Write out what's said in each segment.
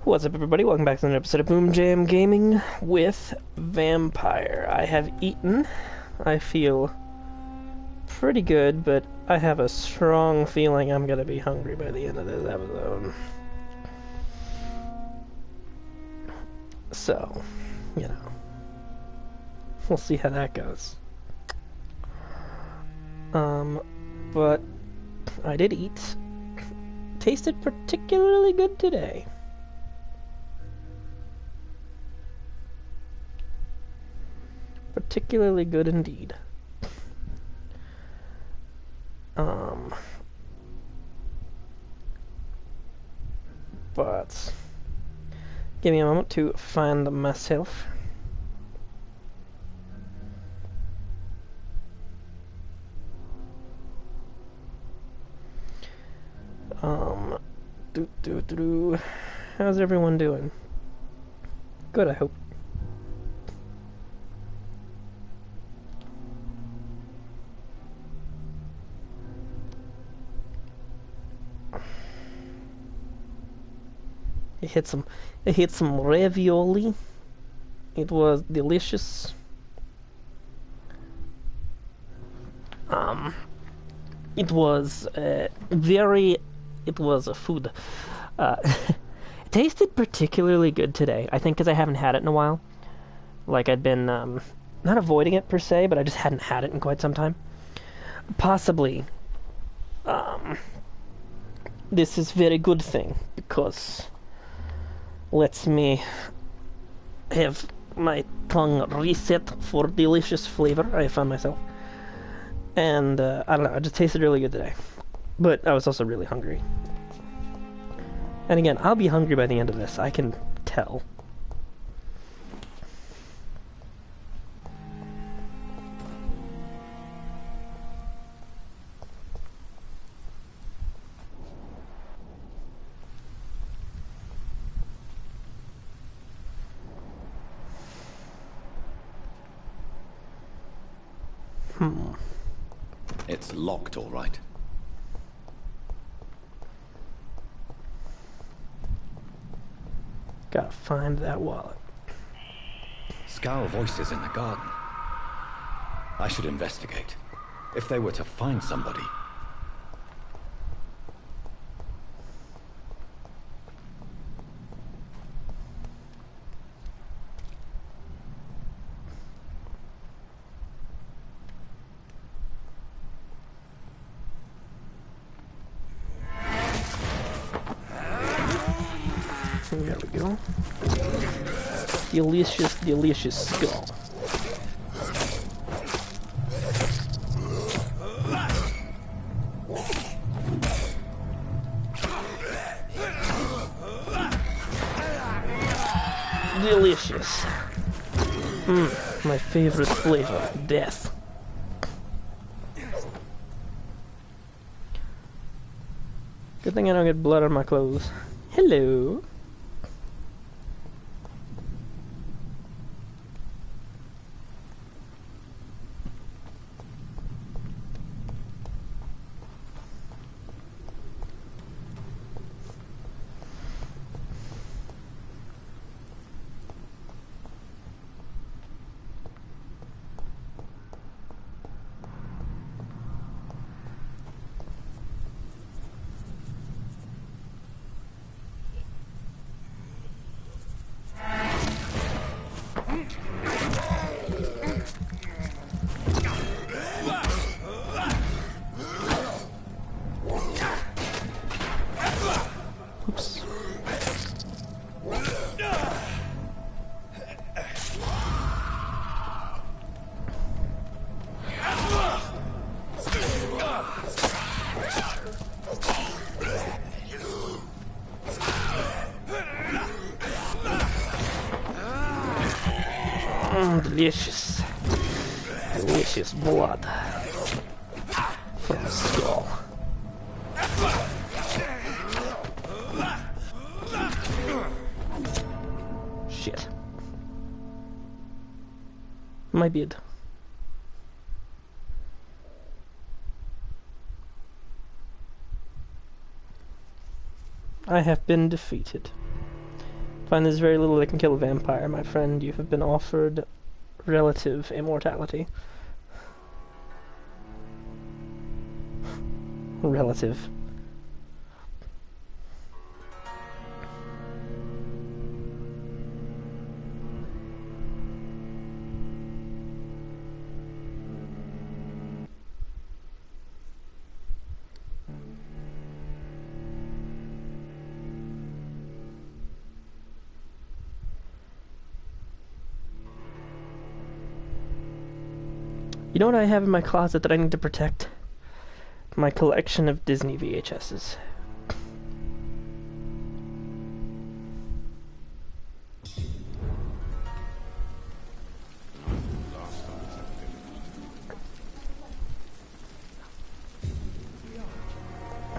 What's up, everybody? Welcome back to another episode of BoomJamGaming with Vampyr. I have eaten. I feel pretty good, but I have a strong feeling I'm gonna be hungry by the end of this episode. So, you know, we'll see how that goes. But I did eat. Tasted particularly good today. Particularly good indeed. But give me a moment to find myself. How's everyone doing? Good, I hope. I had some ravioli. It was delicious. It was it was a food. It tasted particularly good today. I think because I haven't had it in a while. Like I'd been not avoiding it per se, but I just hadn't had it in quite some time. Possibly. This is very good thing because lets me have my tongue reset for delicious flavor I found myself. And I don't know, it just tasted really good today. But I was also really hungry. And again, I'll be hungry by the end of this, I can tell. It's locked, all right. Gotta find that wallet. Scowl voices in the garden. I should investigate. If they were to find somebody. There we go. Delicious, delicious skull. Delicious. My favorite flavor, death. Good thing I don't get blood on my clothes. Hello. Oops. Delicious. Delicious blood from a skull. Shit. My beard. I have been defeated. Find there's very little that can kill a vampire, my friend. You have been offered relative immortality. Relative. You know what I have in my closet that I need to protect? My collection of Disney VHSs.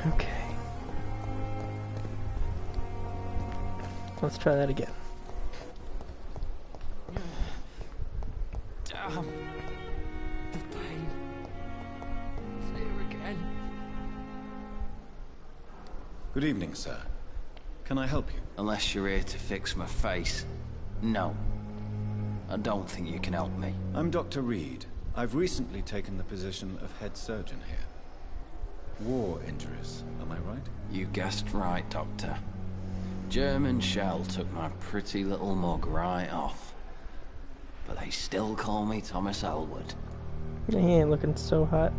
Okay. Let's try that again. Damn. The pain. It's here again. Good evening, sir. Can I help you? Unless you're here to fix my face. No. I don't think you can help me. I'm Dr. Reed. I've recently taken the position of head surgeon here. War injuries, am I right? You guessed right, Doctor. German shell took my pretty little mug right off. But they still call me Thomas Elwood. He ain't looking so hot.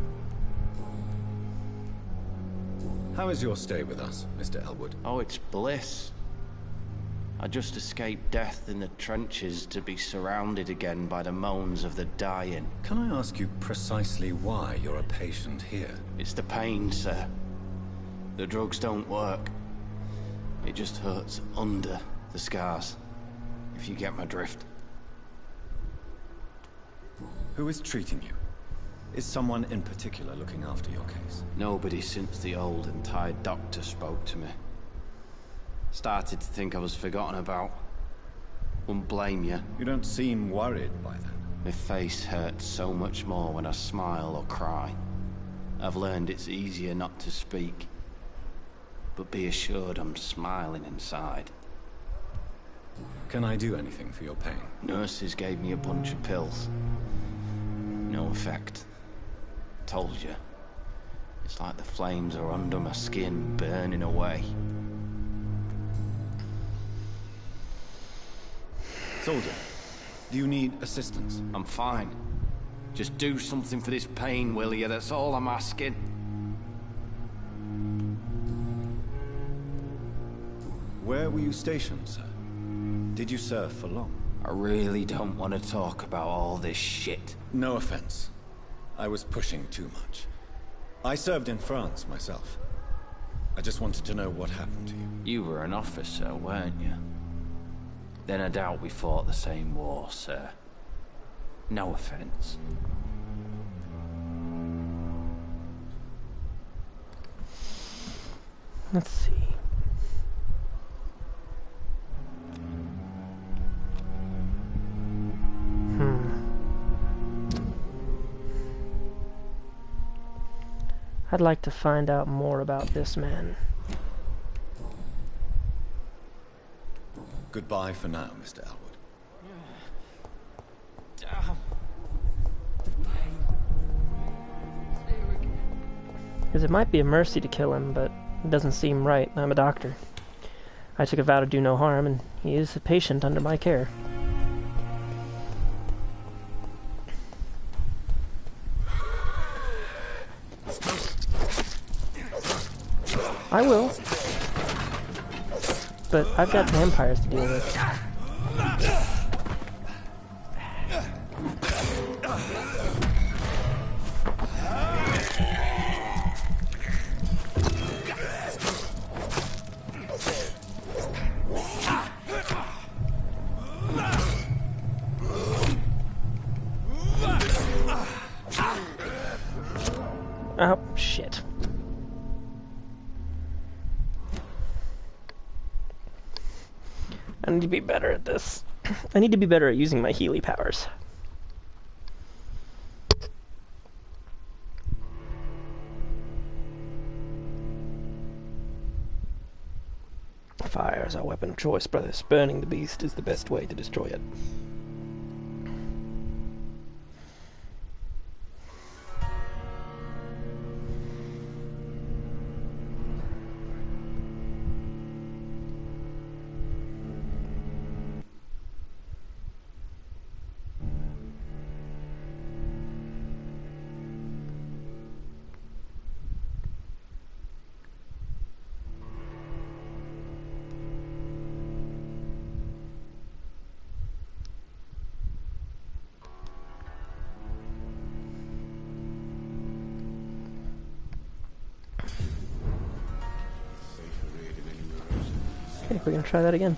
How is your stay with us, Mr. Elwood? Oh, it's bliss. I just escaped death in the trenches to be surrounded again by the moans of the dying. Can I ask you precisely why you're a patient here? It's the pain, sir. The drugs don't work. It just hurts under the scars, if you get my drift. Who is treating you? Is someone in particular looking after your case? Nobody since the old and tired doctor spoke to me. Started to think I was forgotten about. Wouldn't blame you. You don't seem worried by that. My face hurts so much more when I smile or cry. I've learned it's easier not to speak. But be assured I'm smiling inside. Can I do anything for your pain? Nurses gave me a bunch of pills. No effect. Told you. It's like the flames are under my skin, burning away. Soldier, do you need assistance? I'm fine. Just do something for this pain, will you? That's all I'm asking. Where were you stationed, sir? Did you serve for long? I really don't want to talk about all this shit. No offense. I was pushing too much. I served in France myself. I just wanted to know what happened to you. You were an officer, weren't you? Then I doubt we fought the same war, sir. No offense. Let's see. I'd like to find out more about this man. Goodbye for now, Mr. Elwood. Damn. The pain. It's here again. Because it might be a mercy to kill him, but it doesn't seem right. I'm a doctor. I took a vow to do no harm, and he is a patient under my care. I will. But I've got vampires to deal with. Oh, shit. I need to be better at this. I need to be better at using my Healy powers. Fire is our weapon of choice, brothers. Burning the beast is the best way to destroy it. Okay, we're gonna try that again.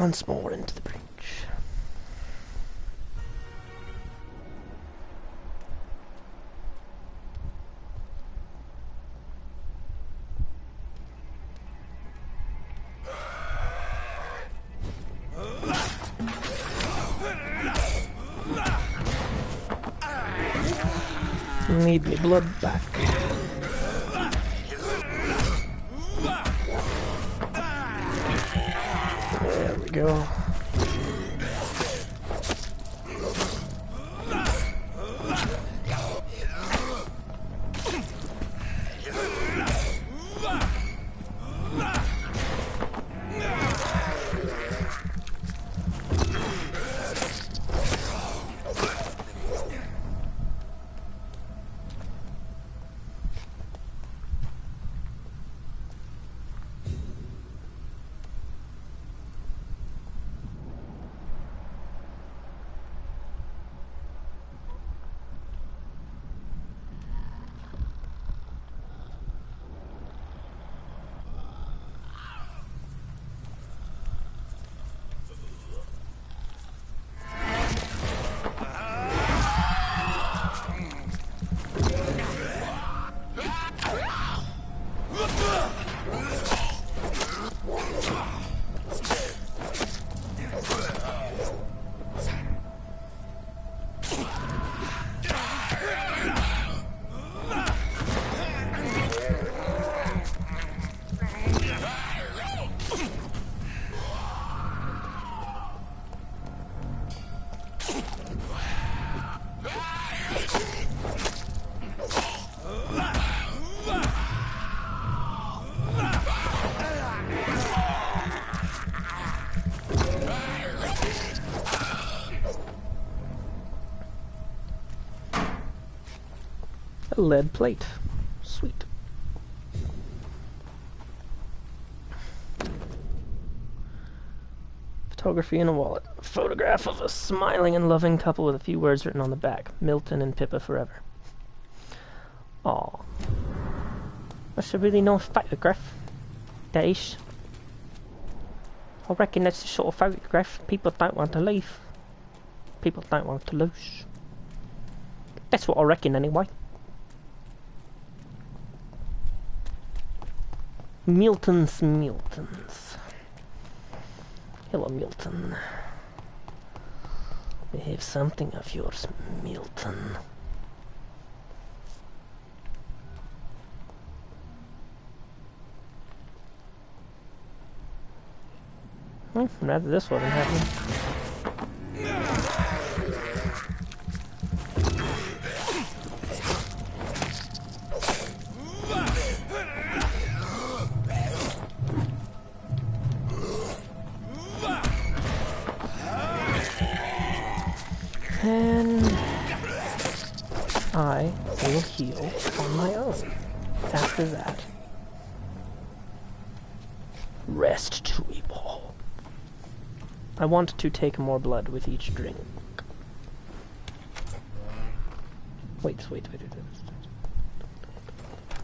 Once more into the breach. Need me blood back. There we go. A lead plate. Sweet. Photography in a wallet. A photograph of a smiling and loving couple with a few words written on the back. Milton and Pippa forever. Aw. That's a really nice photograph. That is. I reckon that's the sort of photograph people don't want to leave. People don't want to lose. That's what I reckon anyway. Milton's. Hello, Milton. We have something of yours, Milton. Rather this wasn't happening. And I will heal on my own after that. Rest to evolve. I want to take more blood with each drink. Wait.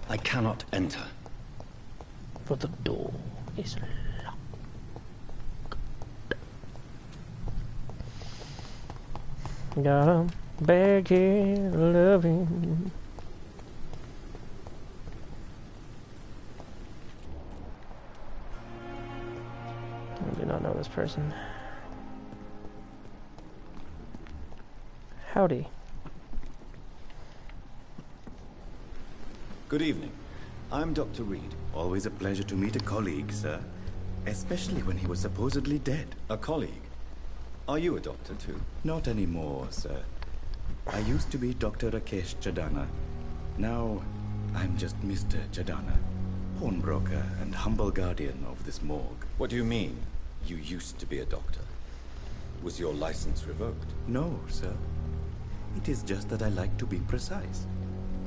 I cannot enter. For the door is locked. Gotta beg you, loving. Do not know this person. Howdy. Good evening. I'm Dr. Reed. Always a pleasure to meet a colleague, sir. Especially when he was supposedly dead. A colleague? Are you a doctor too? Not anymore, sir. I used to be Dr. Rakesh Chadana. Now, I'm just Mr. Chadana, pawnbroker and humble guardian of this morgue. What do you mean, you used to be a doctor? Was your license revoked? No, sir. It is just that I like to be precise.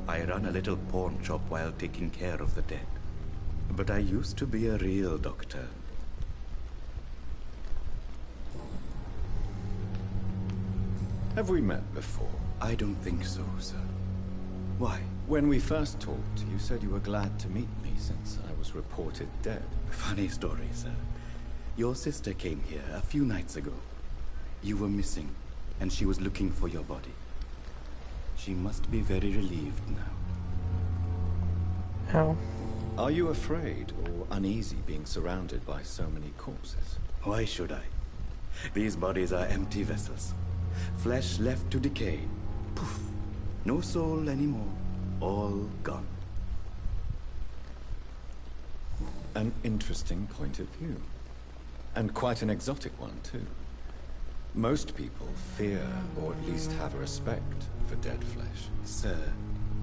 I run a little pawn shop while taking care of the dead. But I used to be a real doctor. Have we met before? I don't think so, sir. Why? When we first talked, you said you were glad to meet me since I was reported dead. Funny story, sir. Your sister came here a few nights ago. You were missing, and she was looking for your body. She must be very relieved now. How? Are you afraid or uneasy being surrounded by so many corpses? Why should I? These bodies are empty vessels. Flesh left to decay. Poof. No soul anymore. All gone. An interesting point of view. And quite an exotic one, too. Most people fear, or at least have a respect, for dead flesh. Sir,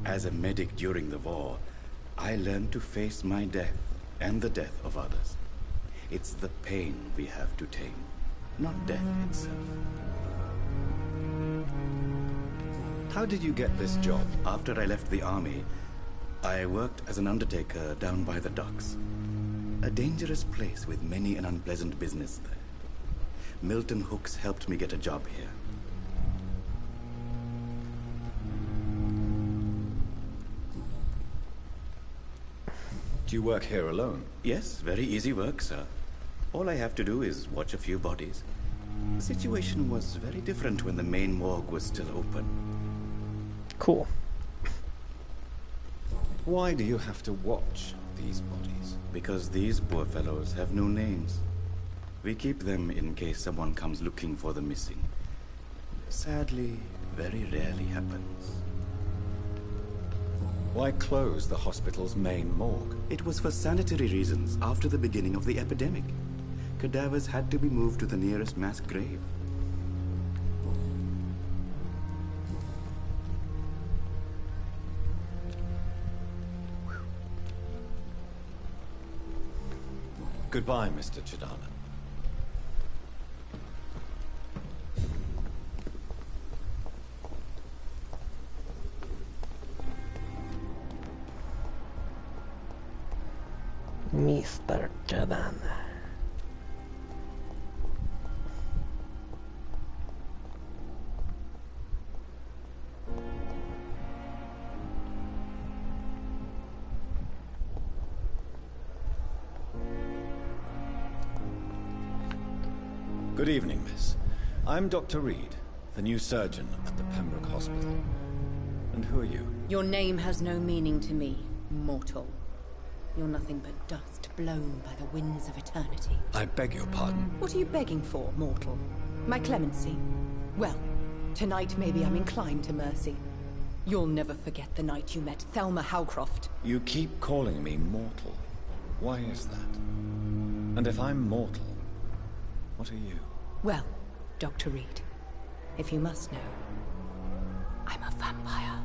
as a medic during the war, I learned to face my death and the death of others. It's the pain we have to tame, not death itself. How did you get this job? After I left the army, I worked as an undertaker down by the docks. A dangerous place with many an unpleasant business there. Milton Hooks helped me get a job here. Do you work here alone? Yes, very easy work, sir. All I have to do is watch a few bodies. The situation was very different when the main morgue was still open. Cool. Why do you have to watch these bodies? Because these poor fellows have no names. We keep them in case someone comes looking for the missing. Sadly, very rarely happens. Why close the hospital's main morgue? It was for sanitary reasons after the beginning of the epidemic. Cadavers had to be moved to the nearest mass grave. Goodbye, Mr. Chidana. Mr. Chadana. Good evening, miss. I'm Dr. Reed, the new surgeon at the Pembroke Hospital. And who are you? Your name has no meaning to me, mortal. You're nothing but dust blown by the winds of eternity. I beg your pardon. What are you begging for, mortal? My clemency? Well, tonight maybe I'm inclined to mercy. You'll never forget the night you met Thelma Howcroft. You keep calling me mortal. Why is that? And if I'm mortal, what are you? Well, Dr. Reed, if you must know, I'm a vampire.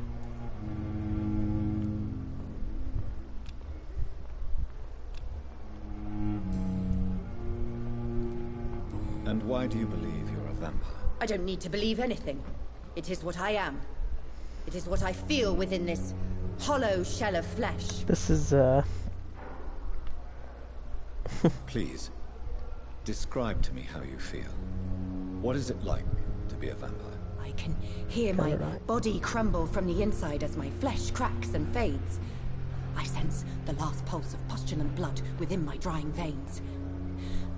And why do you believe you're a vampire? I don't need to believe anything. It is what I am. It is what I feel within this hollow shell of flesh. This is, Please, describe to me how you feel. What is it like to be a vampire? I can hear my right. body crumble from the inside as my flesh cracks and fades. I sense the last pulse of postulant blood within my drying veins.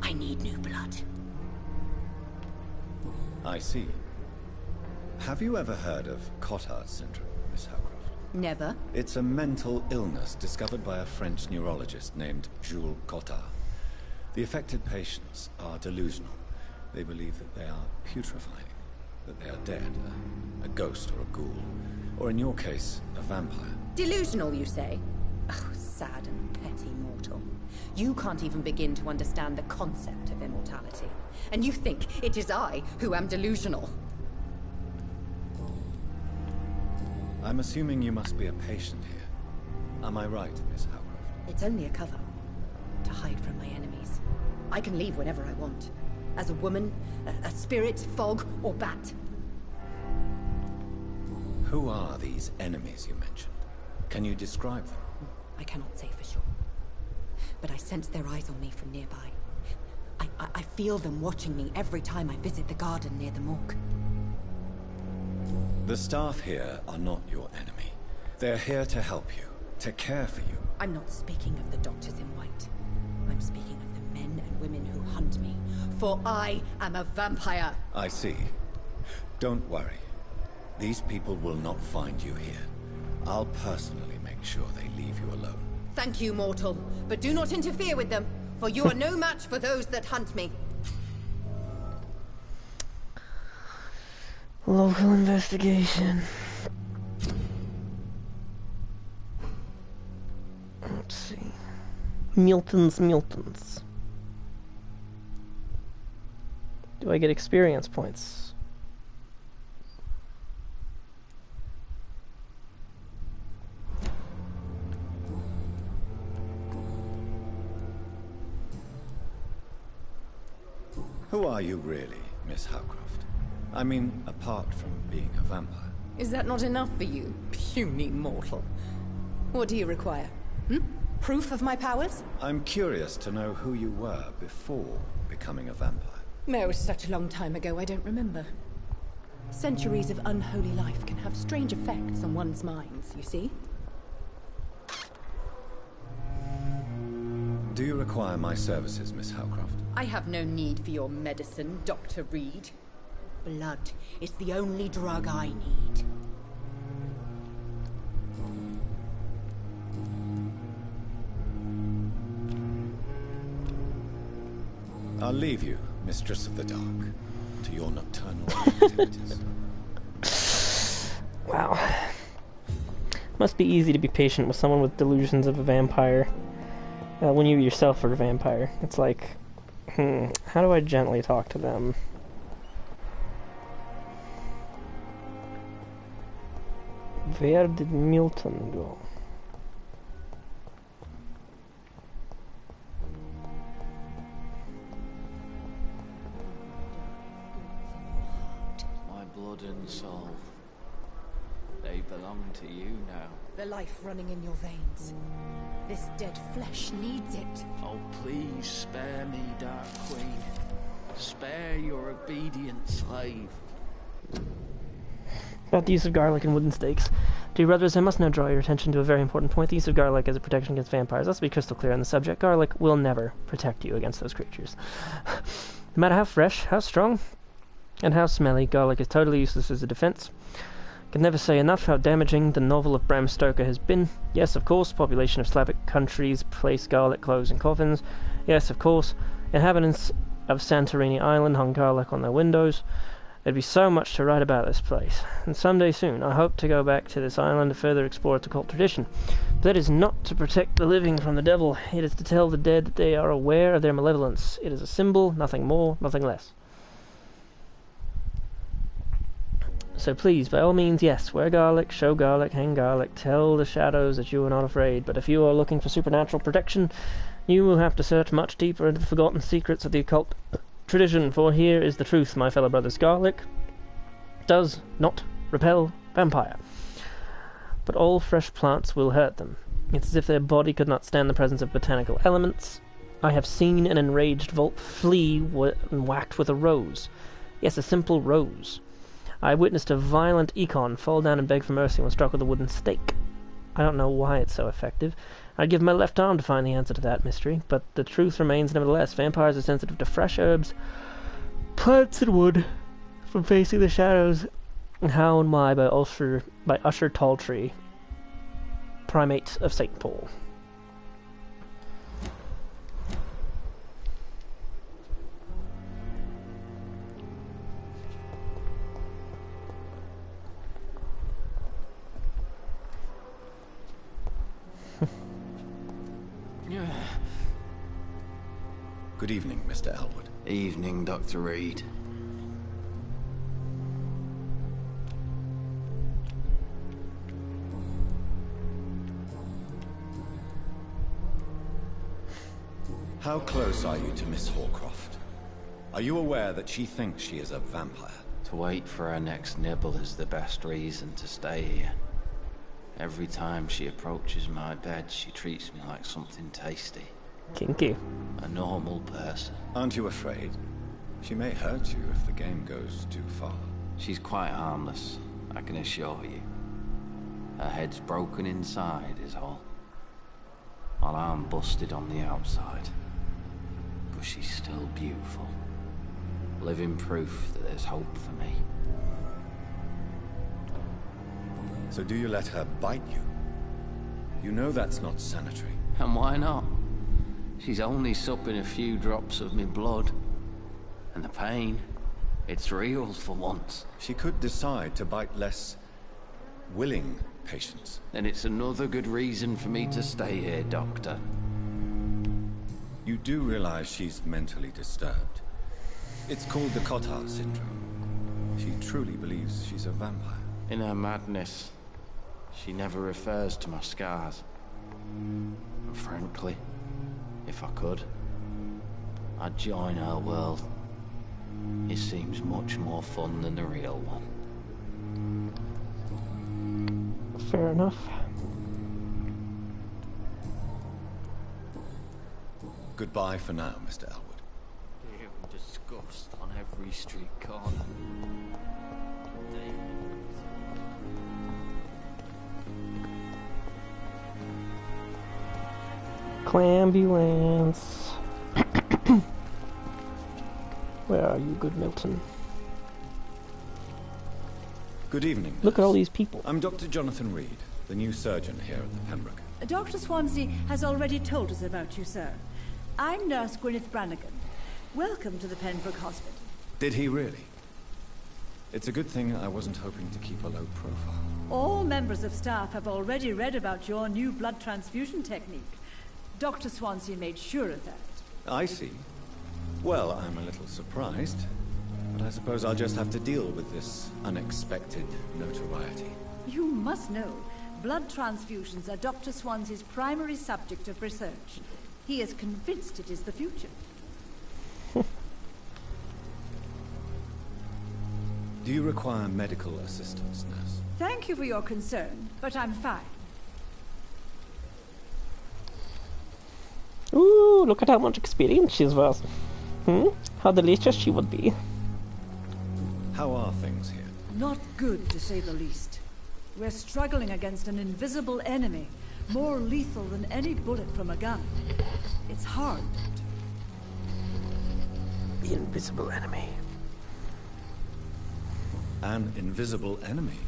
I need new blood. I see. Have you ever heard of Cotard syndrome, Miss Howcroft? Never. It's a mental illness discovered by a French neurologist named Jules Cotard. The affected patients are delusional. They believe that they are putrefying, that they are dead, a ghost or a ghoul, or in your case, a vampire. Delusional, you say? Oh, sad and petty mortal. You can't even begin to understand the concept of immortality. And you think it is I who am delusional. I'm assuming you must be a patient here. Am I right, Miss Howcroft? It's only a cover. To hide from my enemies. I can leave whenever I want. As a woman, a spirit, fog, or bat. Who are these enemies you mentioned? Can you describe them? I cannot say for sure. But I sense their eyes on me from nearby. I feel them watching me every time I visit the garden near the morgue. The staff here are not your enemy. They're here to help you, to care for you. I'm not speaking of the doctors in white. I'm speaking of the men and women who hunt me. For I am a vampire. I see. Don't worry. These people will not find you here. I'll personally make sure they leave you alone. Thank you, mortal. But do not interfere with them, for you are no match for those that hunt me. Local investigation. Let's see. Milton's. Do I get experience points? Who are you really, Miss Howcroft? I mean, apart from being a vampire. Is that not enough for you, puny mortal? What do you require? Proof of my powers? I'm curious to know who you were before becoming a vampire. No, it was such a long time ago, I don't remember. Centuries of unholy life can have strange effects on one's minds, you see? Do you require my services, Miss Howcroft? I have no need for your medicine, Dr. Reed. Blood is the only drug I need. I'll leave you, Mistress of the Dark, to your nocturnal activities. Wow. Must be easy to be patient with someone with delusions of a vampire. When you yourself are a vampire. It's like, how do I gently talk to them? Where did Milton go? My blood and soul, they belong to you now. The life running in your veins. This dead flesh needs it. Oh, please spare me, Dark Queen. Spare your obedient slave. About the use of garlic and wooden stakes. Dear brothers, I must now draw your attention to a very important point. The use of garlic as a protection against vampires. Let's be crystal clear on the subject. Garlic will never protect you against those creatures. No matter how fresh, how strong, and how smelly, garlic is totally useless as a defense. Can never say enough how damaging the novel of Bram Stoker has been. Yes, of course, population of Slavic countries place garlic cloves in coffins. Yes, of course, inhabitants of Santorini Island hung garlic on their windows. There'd be so much to write about this place, and someday soon I hope to go back to this island to further explore its occult tradition. But that is not to protect the living from the devil, it is to tell the dead that they are aware of their malevolence. It is a symbol, nothing more, nothing less. So please, by all means, yes, wear garlic, show garlic, hang garlic, tell the shadows that you are not afraid. But if you are looking for supernatural protection, you will have to search much deeper into the forgotten secrets of the occult tradition, for here is the truth, my fellow brothers. Garlic does not repel vampire, but all fresh plants will hurt them. It's as if their body could not stand the presence of botanical elements. I have seen an enraged Volt flee whacked with a rose. Yes, a simple rose. I witnessed a violent econ fall down and beg for mercy when struck with a wooden stake. I don't know why it's so effective. I'd give my left arm to find the answer to that mystery, but the truth remains nevertheless. Vampires are sensitive to fresh herbs, plants, and wood from facing the shadows. How and why by Usher Talltree, primate of St. Paul. Good evening, Mr. Elwood. Evening, Dr. Reed. How close are you to Miss Horcroft? Are you aware that she thinks she is a vampire? To wait for her next nibble is the best reason to stay here. Every time she approaches my bed, she treats me like something tasty. Kinky. A normal person. Aren't you afraid? She may hurt you if the game goes too far. She's quite harmless, I can assure you. Her head's broken inside is all. While I'm busted on the outside. But she's still beautiful. Living proof that there's hope for me. So do you let her bite you? You know that's not sanitary. And why not? She's only supping a few drops of me blood. And the pain, it's real for once. She could decide to bite less willing patients. And it's another good reason for me to stay here, Doctor. You do realize she's mentally disturbed. It's called the Cotard syndrome. She truly believes she's a vampire. In her madness, she never refers to my scars. And frankly, if I could, I'd join her world. It seems much more fun than the real one. Fair enough. Goodbye for now, Mr. Elwood. Hearing disgust on every street corner. Clambulance. Where are you, good Milton? Good evening, Look at all nurse. these people. I'm Dr. Jonathan Reed, the new surgeon here at the Pembroke. Dr. Swansea has already told us about you, sir. I'm Nurse Gwyneth Brannigan. Welcome to the Pembroke Hospital. Did he really? It's a good thing I wasn't hoping to keep a low profile. All members of staff have already read about your new blood transfusion technique. Dr. Swansea made sure of that. I see. Well, I'm a little surprised, but I suppose I'll just have to deal with this unexpected notoriety. You must know, blood transfusions are Dr. Swansea's primary subject of research. He is convinced it is the future. Do you require medical assistance, nurse? Thank you for your concern, but I'm fine. Ooh, look at how much experience she's worth. How delicious she would be. How are things here? Not good, to say the least. We're struggling against an invisible enemy, more lethal than any bullet from a gun. It's hard. Invisible enemy. An invisible enemy?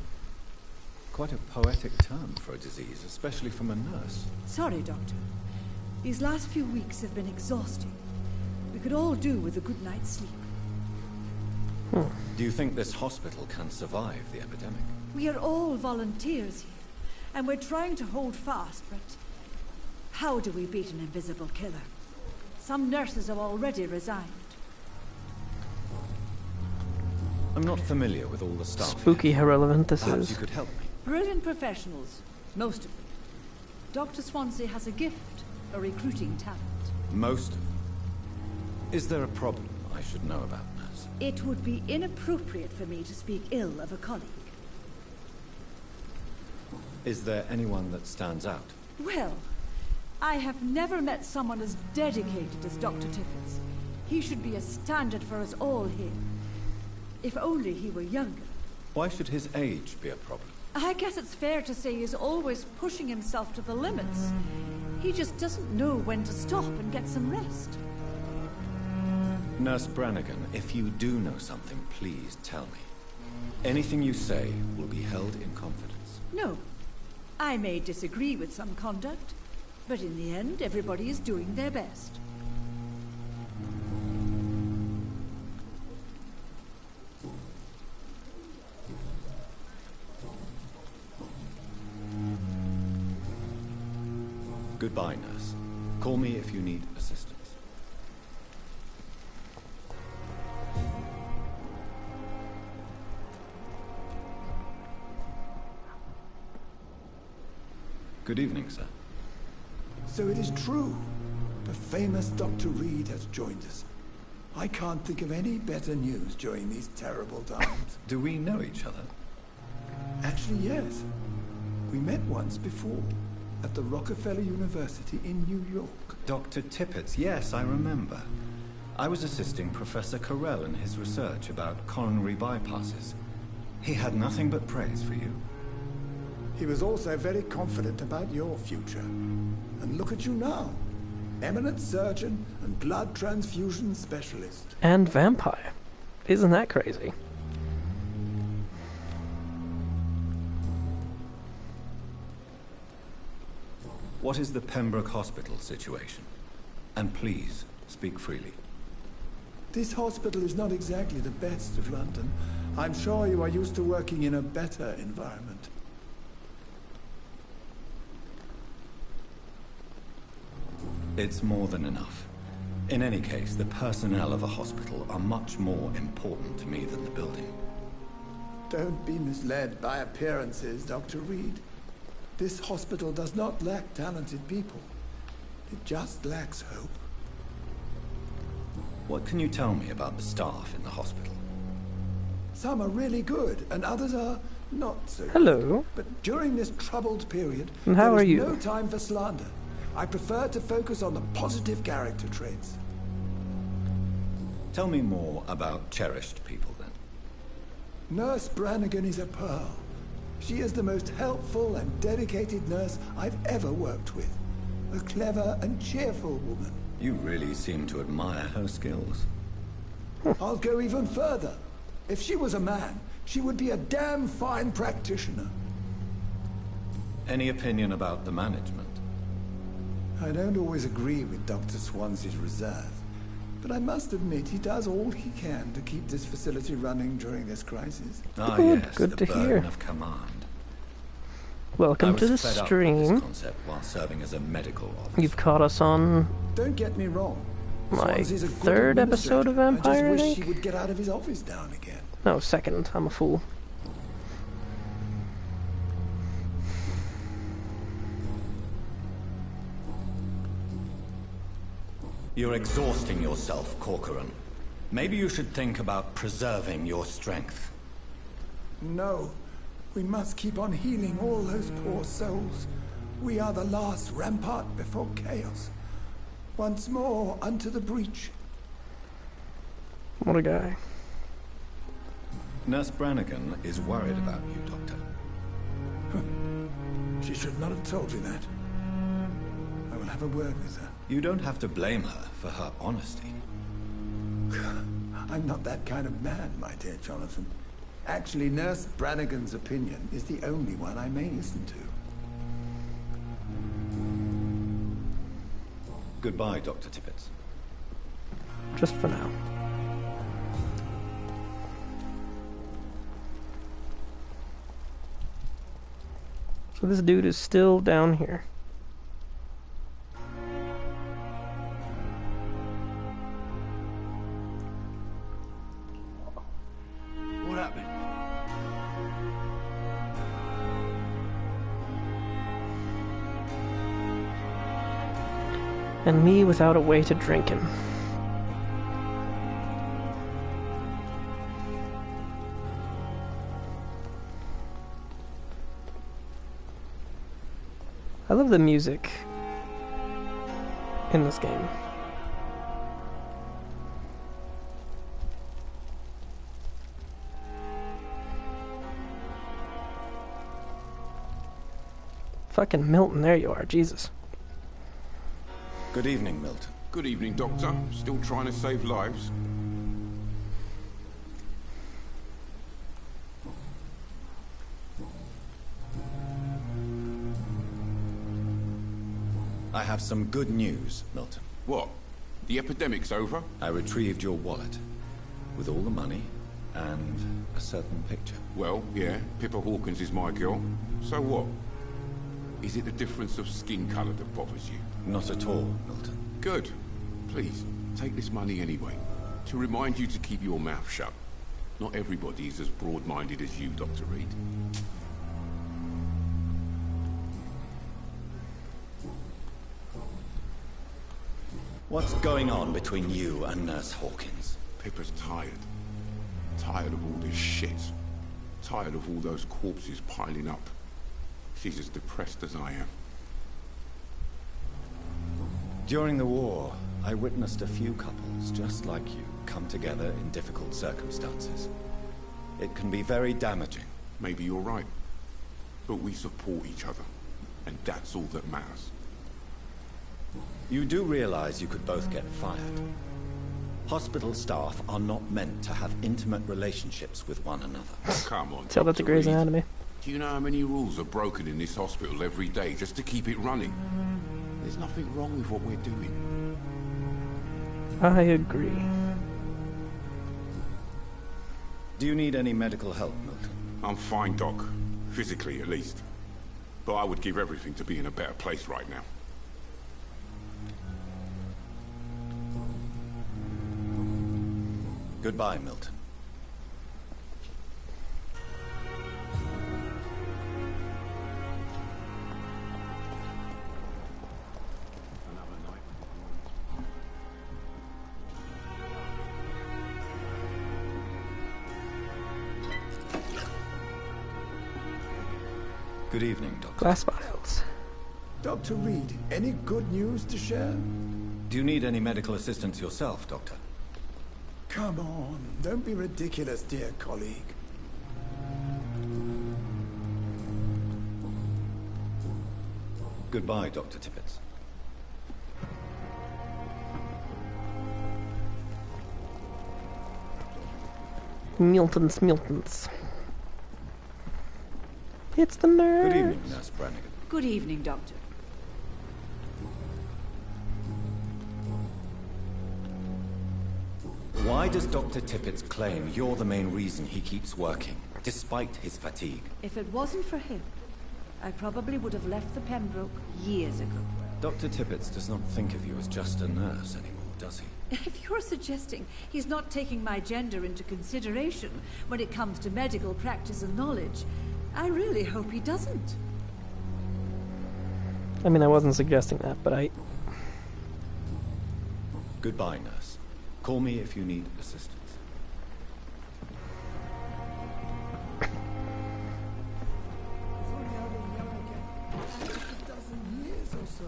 Quite a poetic term for a disease, especially from a nurse. Sorry, Doctor. These last few weeks have been exhausting. We could all do with a good night's sleep. Do you think this hospital can survive the epidemic? We are all volunteers here, and we're trying to hold fast, but how do we beat an invisible killer? Some nurses have already resigned. I'm not familiar with all the staff. Spooky how relevant this Perhaps is. you could help me. Brilliant professionals, most of them. Dr. Swansea has a gift, a recruiting talent. Most of them. Is there a problem I should know about, nurse? It would be inappropriate for me to speak ill of a colleague. Is there anyone that stands out? Well, I have never met someone as dedicated as Dr. Tippett. He should be a standard for us all here. If only he were younger. Why should his age be a problem? I guess it's fair to say he's always pushing himself to the limits. He just doesn't know when to stop and get some rest. Nurse Brannigan, if you do know something, please tell me. Anything you say will be held in confidence. No. I may disagree with some conduct, but in the end, everybody is doing their best. Goodbye, nurse. Call me if you need assistance. Good evening, sir. So it is true. The famous Dr. Reed has joined us. I can't think of any better news during these terrible times. Do we know each other? Actually, yes. We met once before, at the Rockefeller University in New York. Dr. Tippett, yes, I remember. I was assisting Professor Carell in his research about coronary bypasses. He had nothing but praise for you. He was also very confident about your future. And look at you now. Eminent surgeon and blood transfusion specialist. And vampire. Isn't that crazy? What is the Pembroke Hospital situation? And please, speak freely. This hospital is not exactly the best of London. I'm sure you are used to working in a better environment. It's more than enough. In any case, the personnel of a hospital are much more important to me than the building. Don't be misled by appearances, Dr. Reed. This hospital does not lack talented people. It just lacks hope. What can you tell me about the staff in the hospital? Some are really good, and others are not so Hello. good. But during this troubled period, And how there are is you? no time for slander. I prefer to focus on the positive character traits. Tell me more about cherished people, then. Nurse Brannigan is a pearl. She is the most helpful and dedicated nurse I've ever worked with. A clever and cheerful woman. You really seem to admire her skills. I'll go even further. If she was a man, she would be a damn fine practitioner. Any opinion about the management? I don't always agree with Dr. Swansea's reserve, but I must admit he does all he can to keep this facility running during this crisis. Ah, Good, yes, good the to burden hear. of command. Welcome to the I was fed up with this stream. concept while serving as a medical officer. You've caught us on Don't get me wrong. my Swansea's a good third episode of administrator. Vampyr, I I just wish think? he would get out of his office now and again. No, second. I'm a fool. You're exhausting yourself, Corcoran. Maybe you should think about preserving your strength. No, we must keep on healing all those poor souls. We are the last rampart before chaos. Once more unto the breach. What a guy. Nurse Brannigan is worried about you, Doctor. She should not have told you that. I will have a word with her. You don't have to blame her for her honesty. I'm not that kind of man, my dear Jonathan. Actually, Nurse Brannigan's opinion is the only one I may listen to. Goodbye, Dr. Tippett. Just for now. So this dude is still down here. What happened? And me without a way to drink him. I love the music in this game. Fucking Milton, there you are, Jesus. Good evening, Milton. Good evening, Doctor. Still trying to save lives? I have some good news, Milton. What? The epidemic's over? I retrieved your wallet with all the money and a certain picture. Well, yeah, Pippa Hawkins is my girl. So what? Is it the difference of skin color that bothers you? Not at all, Milton. Good. Please, take this money anyway. To remind you to keep your mouth shut. Not everybody is as broad-minded as you, Dr. Reed. What's going on between you and Nurse Hawkins? Pippa's tired. Tired of all this shit. Tired of all those corpses piling up. She's as depressed as I am. During the war, I witnessed a few couples just like you come together in difficult circumstances. It can be very damaging. Maybe you're right. But we support each other. And that's all that matters. You do realize you could both get fired. Hospital staff are not meant to have intimate relationships with one another. Come on, Tell that to Dr. Grey's Reed. Anatomy. Do you know how many rules are broken in this hospital every day just to keep it running? There's nothing wrong with what we're doing. I agree. Do you need any medical help, Milton? I'm fine, Doc. Physically, at least. But I would give everything to be in a better place right now. Goodbye, Milton. Good evening, Doctor. Glass vials. Dr. Reed, any good news to share? Do you need any medical assistance yourself, Doctor? Come on, don't be ridiculous, dear colleague. Goodbye, Dr. Tippett. Miltons. It's the nurse. Good evening, Nurse Brannigan. Good evening, Doctor. Why does Dr. Tippett claim you're the main reason he keeps working, despite his fatigue? If it wasn't for him, I probably would have left the Pembroke years ago. Dr. Tippett does not think of you as just a nurse anymore, does he? If you're suggesting he's not taking my gender into consideration when it comes to medical practice and knowledge, I really hope he doesn't. I mean, I wasn't suggesting that, but I... Goodbye, nurse. Call me if you need assistance. A dozen years or so.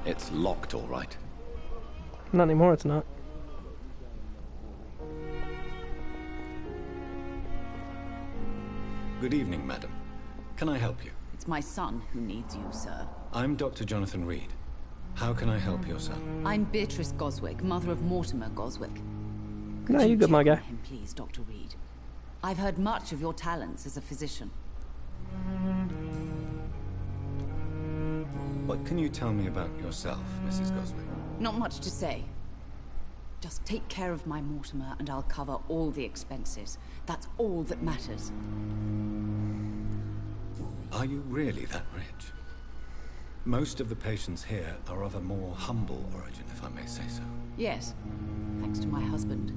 It's locked, all right. Not anymore, it's not. Good evening, madam. Can I help you? It's my son who needs you, sir. I'm Dr. Jonathan Reed. How can I help your son? I'm Beatrice Goswick, mother of Mortimer Goswick. No, you good, my check guy. on him, please, Dr. Reed. I've heard much of your talents as a physician. What can you tell me about yourself, Mrs. Goswick? Not much to say. Just take care of my Mortimer and I'll cover all the expenses. That's all that matters. Are you really that rich? Most of the patients here are of a more humble origin, if I may say so. Yes, thanks to my husband.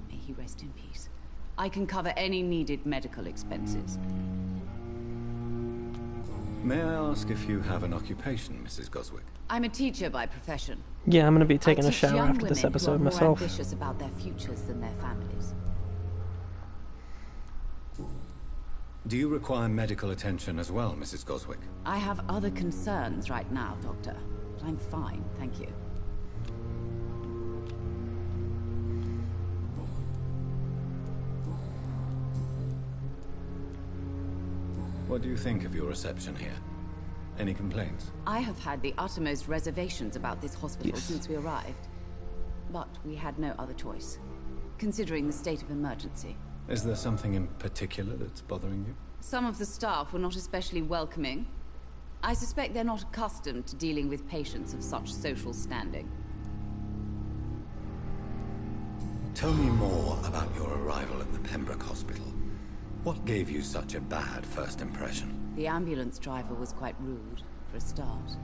May he rest in peace. I can cover any needed medical expenses. May I ask if you have an occupation, Mrs. Goswick? I'm a teacher by profession. Yeah, I'm gonna be taking I a teach shower young after this women episode who are myself. more ambitious about their futures than their families. Do you require medical attention as well, Mrs. Goswick? I have other concerns right now, Doctor. But I'm fine, thank you. What do you think of your reception here? Any complaints? I have had the uttermost reservations about this hospital Yes. since we arrived. But we had no other choice, considering the state of emergency. Is there something in particular that's bothering you? Some of the staff were not especially welcoming. I suspect they're not accustomed to dealing with patients of such social standing. Tell me more about your arrival at the Pembroke Hospital. What gave you such a bad first impression? The ambulance driver was quite rude, for a start.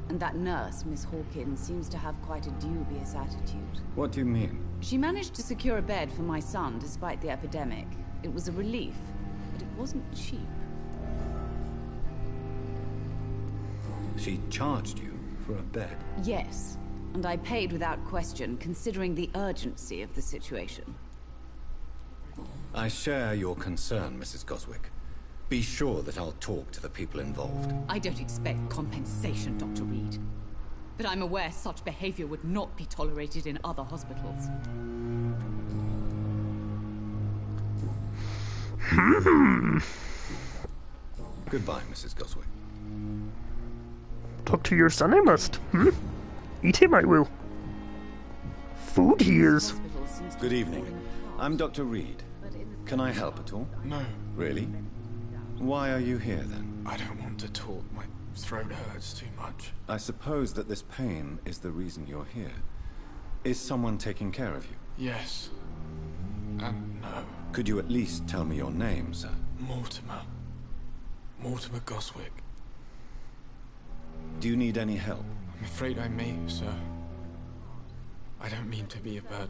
And that nurse, Miss Hawkins, seems to have quite a dubious attitude. What do you mean? She managed to secure a bed for my son despite the epidemic. It was a relief, but it wasn't cheap. She charged you for a bed? Yes, and I paid without question, considering the urgency of the situation. I share your concern, Mrs. Goswick. Be sure that I'll talk to the people involved. I don't expect compensation, Dr. Reed. But I'm aware such behavior would not be tolerated in other hospitals. Goodbye, Mrs. Goswick. Talk to your son, I must. Eat him, I will. Food he is. Good evening. I'm Dr. Reed. Can I help at all? No. Really? Why are you here, then? I don't want to talk. My throat hurts too much. I suppose that this pain is the reason you're here. Is someone taking care of you? Yes. And no. Could you at least tell me your name, sir? Mortimer. Mortimer Goswick. Do you need any help? I'm afraid I may, sir. I don't mean to be a burden.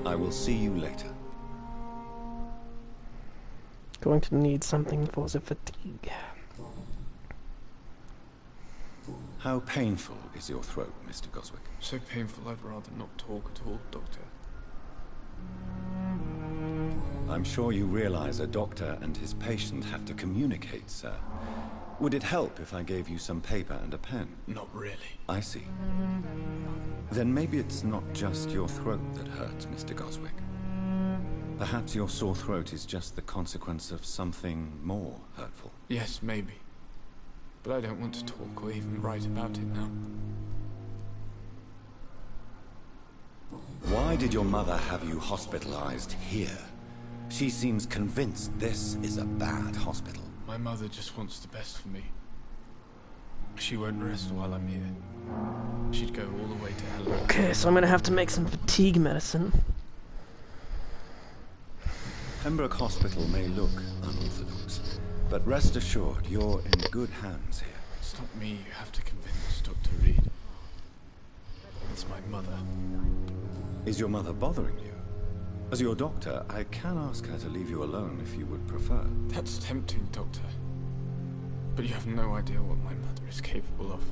I will see you later. Going to need something for the fatigue. How painful is your throat, Mr. Goswick? So painful I'd rather not talk at all, Doctor. I'm sure you realize a doctor and his patient have to communicate, sir. Would it help if I gave you some paper and a pen? Not really. I see. Then maybe it's not just your throat that hurts, Mr. Goswick. Perhaps your sore throat is just the consequence of something more hurtful. Yes, maybe. But I don't want to talk or even write about it now. Why did your mother have you hospitalized here? She seems convinced this is a bad hospital. My mother just wants the best for me. She won't rest while I'm here. She'd go all the way to hell. Okay, so I'm gonna have to make some fatigue medicine. Pembroke Hospital may look unorthodox, but rest assured you're in good hands here. It's not me you have to convince, Dr. Reed. It's my mother. Is your mother bothering you? As your doctor, I can ask her to leave you alone if you would prefer. That's tempting, Doctor. But you have no idea what my mother is capable of.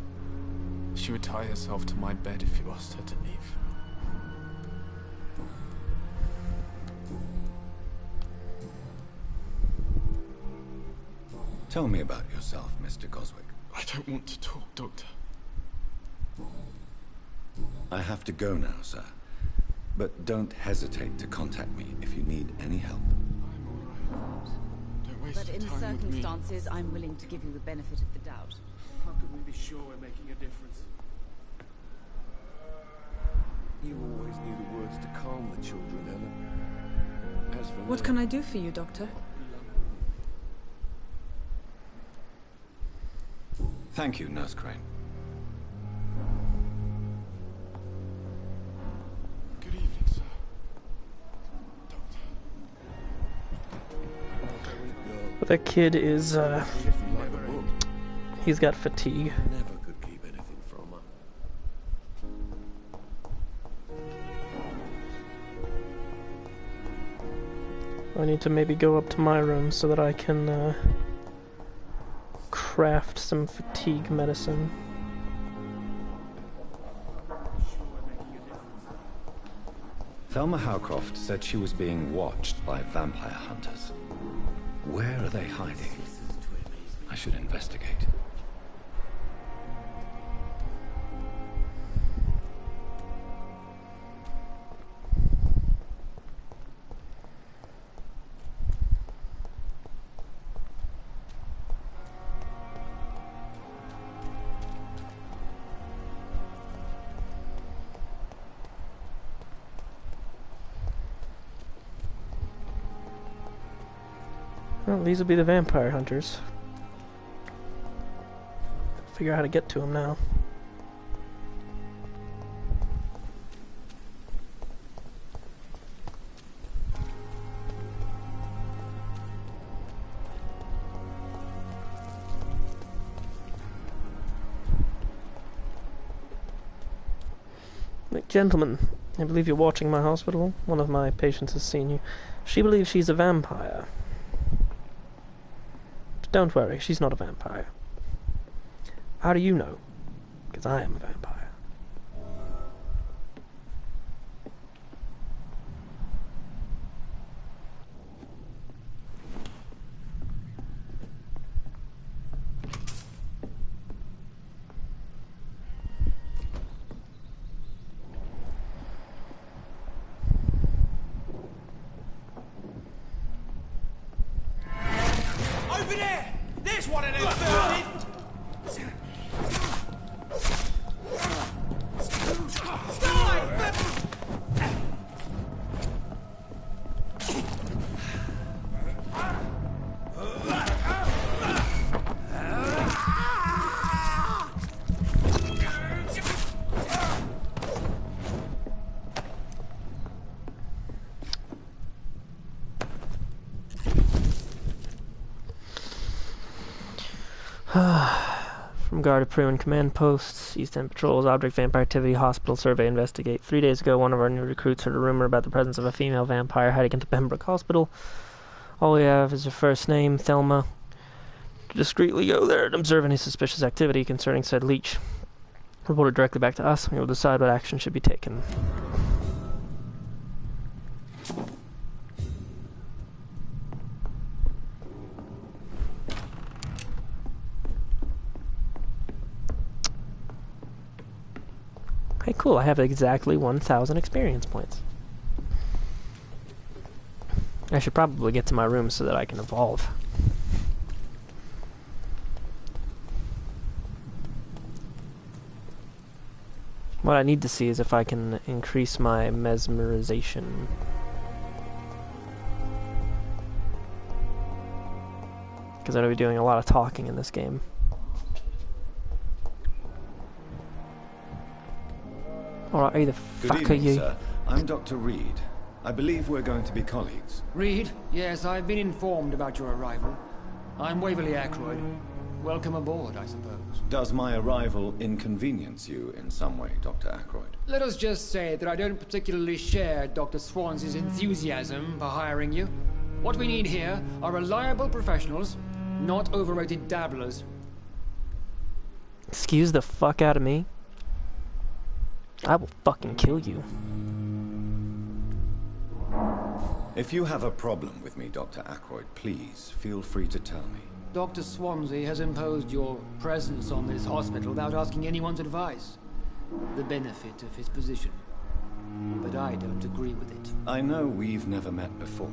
She would tie herself to my bed if you asked her to leave. Tell me about yourself, Mr. Goswick. I don't want to talk, Doctor. I have to go now, sir. But don't hesitate to contact me if you need any help. I'm all right. Don't waste But your in time with me. circumstances, I'm willing to give you the benefit of the doubt. How can we be sure we're making a difference? You always knew the words to calm the children, Ellen. As for What me, can I do for you, Doctor? Thank you, Nurse Crane. Good evening, sir. Doctor. But that kid is, if you like the book, he's got fatigue. never could keep anything from her. I need to maybe go up to my room so that I can, craft some fatigue medicine. Thelma Howcroft said she was being watched by vampire hunters. Where are they hiding? I should investigate. Well, these will be the vampire hunters. Figure out how to get to them now. Gentlemen, I believe you're watching my hospital. One of my patients has seen you. She believes she's a vampire. But don't worry, she's not a vampire. How do you know? Because I am a vampire. Over there! There's one of them filthy! From Guard of Priman Command Posts, East End Patrols, Object Vampire Activity, Hospital Survey, Investigate. 3 days ago, one of our new recruits heard a rumor about the presence of a female vampire hiding into Pembroke Hospital. All we have is her first name, Thelma. To discreetly go there and observe any suspicious activity concerning said leech. Report it directly back to us, and we will decide what action should be taken. Okay, cool. I have exactly 1,000 experience points. I should probably get to my room so that I can evolve. What I need to see is if I can increase my mesmerization. Because I'm going to be doing a lot of talking in this game. Alright, who the fuck are you? Sir. I'm Dr. Reed. I believe we're going to be colleagues. Reed? Yes, I've been informed about your arrival. I'm Waverly Ackroyd. Welcome aboard, I suppose. Does my arrival inconvenience you in some way, Dr. Ackroyd? Let us just say that I don't particularly share Dr. Swansea's enthusiasm for hiring you. What we need here are reliable professionals, not overrated dabblers. Excuse the fuck out of me. I will fucking kill you. If you have a problem with me, Dr. Ackroyd, please feel free to tell me. Dr. Swansea has imposed your presence on this hospital without asking anyone's advice. The benefit of his position. But I don't agree with it. I know we've never met before,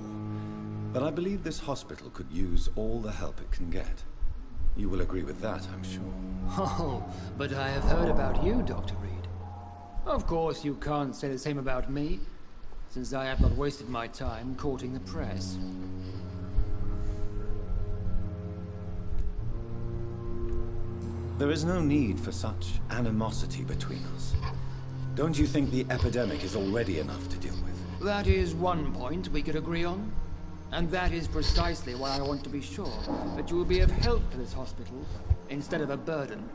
but I believe this hospital could use all the help it can get. You will agree with that, I'm sure. Oh, but I have heard about you, Dr. Reed. Of course, you can't say the same about me, since I have not wasted my time courting the press. There is no need for such animosity between us. Don't you think the epidemic is already enough to deal with? That is one point we could agree on. And that is precisely why I want to be sure that you will be of help to this hospital, instead of a burden.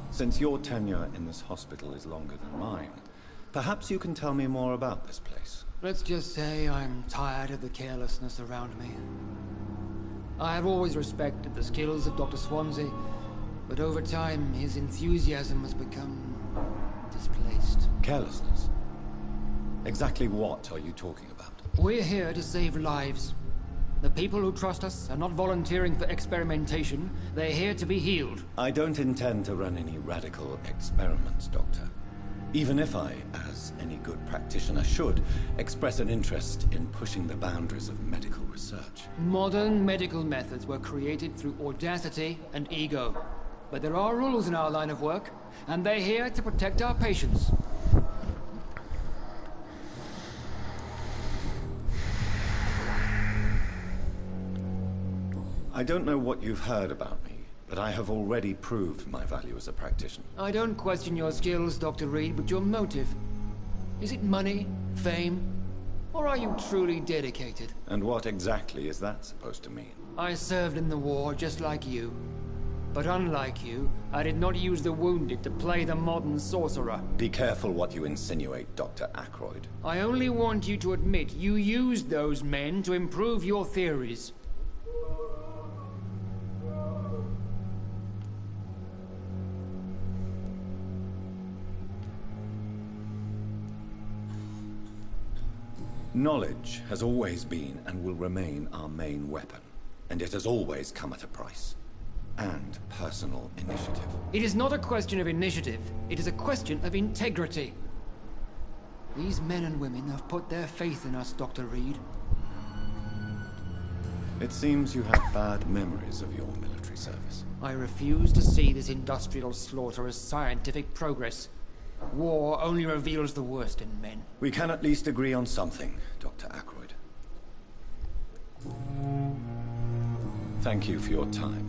Since your tenure in this hospital is longer than mine, perhaps you can tell me more about this place. Let's just say I'm tired of the carelessness around me. I have always respected the skills of Dr. Swansea, but over time his enthusiasm has become displaced. Carelessness? Exactly what are you talking about? We're here to save lives. The people who trust us are not volunteering for experimentation. They're here to be healed. I don't intend to run any radical experiments, Doctor. Even if I, as any good practitioner should, express an interest in pushing the boundaries of medical research. Modern medical methods were created through audacity and ego. But there are rules in our line of work, and they're here to protect our patients. I don't know what you've heard about me, but I have already proved my value as a practitioner. I don't question your skills, Dr. Reed, but your motive. Is it money, fame, or are you truly dedicated? And what exactly is that supposed to mean? I served in the war just like you. But unlike you, I did not use the wounded to play the modern sorcerer. Be careful what you insinuate, Dr. Ackroyd. I only want you to admit you used those men to improve your theories. Knowledge has always been and will remain our main weapon, and it has always come at a price. And personal initiative. It is not a question of initiative, it is a question of integrity. These men and women have put their faith in us, Dr. Reed. It seems you have bad memories of your military service. I refuse to see this industrial slaughter as scientific progress. War only reveals the worst in men. We can at least agree on something, Dr. Ackroyd. Thank you for your time.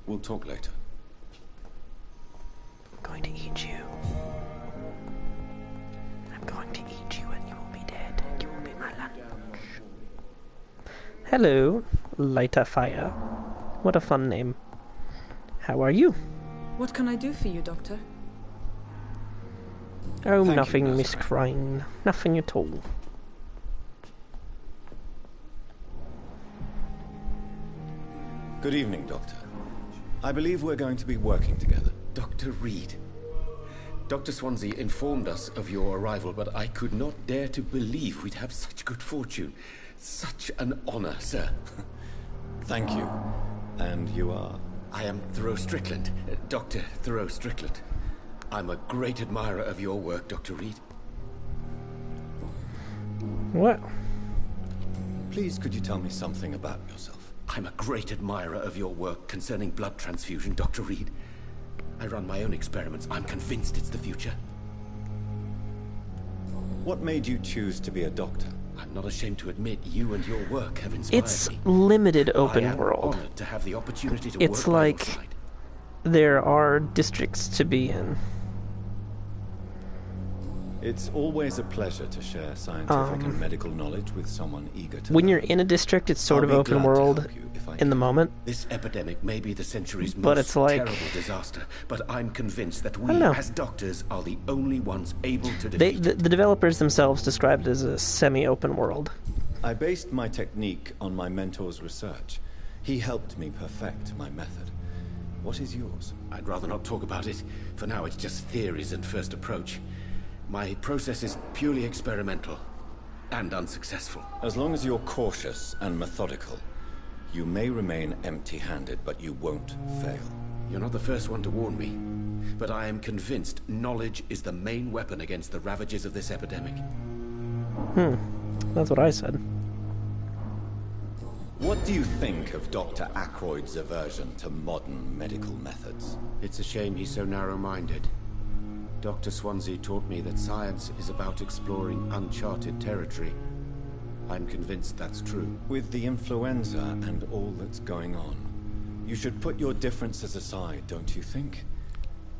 We'll talk later. I'm going to eat you. I'm going to eat you and you will be dead. You will be my lunch. Hello, Lighter Fire. What a fun name. How are you? What can I do for you, Doctor? Oh, Thank nothing, you, Miss Crane. Nothing at all. Good evening, Doctor. I believe we're going to be working together. Dr. Reed. Dr. Swansea informed us of your arrival, but I could not dare to believe we'd have such good fortune. Such an honor, sir. Thank you. And you are? I am Thoreau Strickland, Dr. Thoreau Strickland. I'm a great admirer of your work, Dr. Reed. What? Please, could you tell me something about yourself? I'm a great admirer of your work concerning blood transfusion, Dr. Reed. I run my own experiments. I'm convinced it's the future. What made you choose to be a doctor? I'm not ashamed to admit you and your work have inspired It's me. limited open I am world. honored to have the opportunity to It's work by your like side. there are districts to be in. It's always a pleasure to share scientific and medical knowledge with someone eager to When learn. you're in a district, it's sort I'll of be open glad to world help you if I in the can. moment. This epidemic may be the century's But most it's like- terrible disaster, but I'm convinced that we, don't know. as doctors, are the only ones able to They, defeat the developers themselves described it as a semi-open world. I based my technique on my mentor's research. He helped me perfect my method. What is yours? I'd rather not talk about it. For now, it's just theories and first approach. My process is purely experimental and unsuccessful. As long as you're cautious and methodical, you may remain empty-handed, but you won't fail. You're not the first one to warn me, but I am convinced knowledge is the main weapon against the ravages of this epidemic. That's what I said. What do you think of Dr. Ackroyd's aversion to modern medical methods? It's a shame he's so narrow-minded. Dr. Swansea taught me that science is about exploring uncharted territory. I'm convinced that's true. With the influenza and all that's going on, you should put your differences aside, don't you think?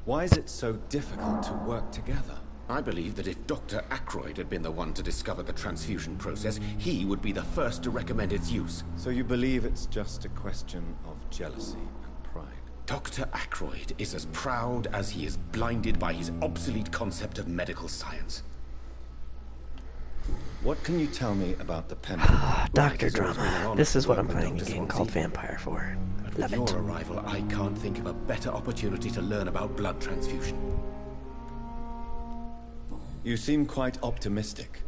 Why is it so difficult to work together? I believe that if Dr. Ackroyd had been the one to discover the transfusion process, he would be the first to recommend its use. So you believe it's just a question of jealousy and pride? Dr. Ackroyd is as proud as he is blinded by his obsolete concept of medical science. What can you tell me about the pendant? Doctor drama. This is what I'm playing a game called Vampyr for. Love With it. your arrival, I can't think of a better opportunity to learn about blood transfusion. You seem quite optimistic.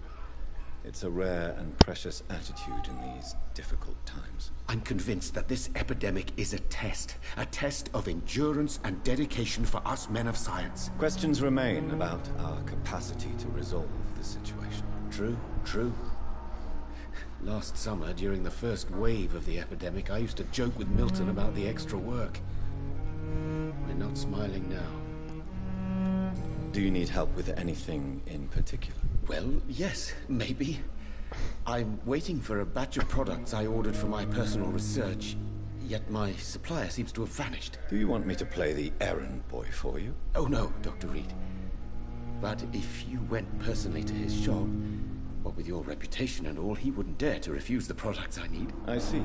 It's a rare and precious attitude in these difficult times. I'm convinced that this epidemic is a test of endurance and dedication for us men of science. Questions remain about our capacity to resolve the situation. True. Last summer, during the first wave of the epidemic, I used to joke with Milton about the extra work. We're not smiling now. Do you need help with anything in particular? Well, yes, maybe. I'm waiting for a batch of products I ordered for my personal research. Yet my supplier seems to have vanished. Do you want me to play the errand boy for you? Oh no, Dr. Reed. But if you went personally to his shop, what with your reputation and all, he wouldn't dare to refuse the products I need. I see.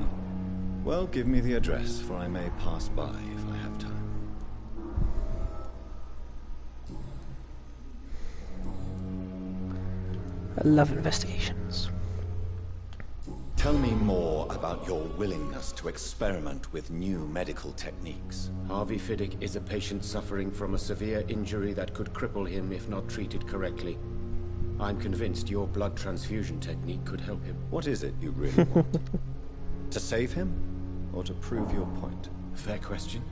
Well, give me the address, for I may pass by if I have time. I love investigations. Tell me more about your willingness to experiment with new medical techniques. Harvey Fiddick is a patient suffering from a severe injury that could cripple him if not treated correctly. I'm convinced your blood transfusion technique could help him. What is it you really want? To save him? Or to prove your point? Fair question.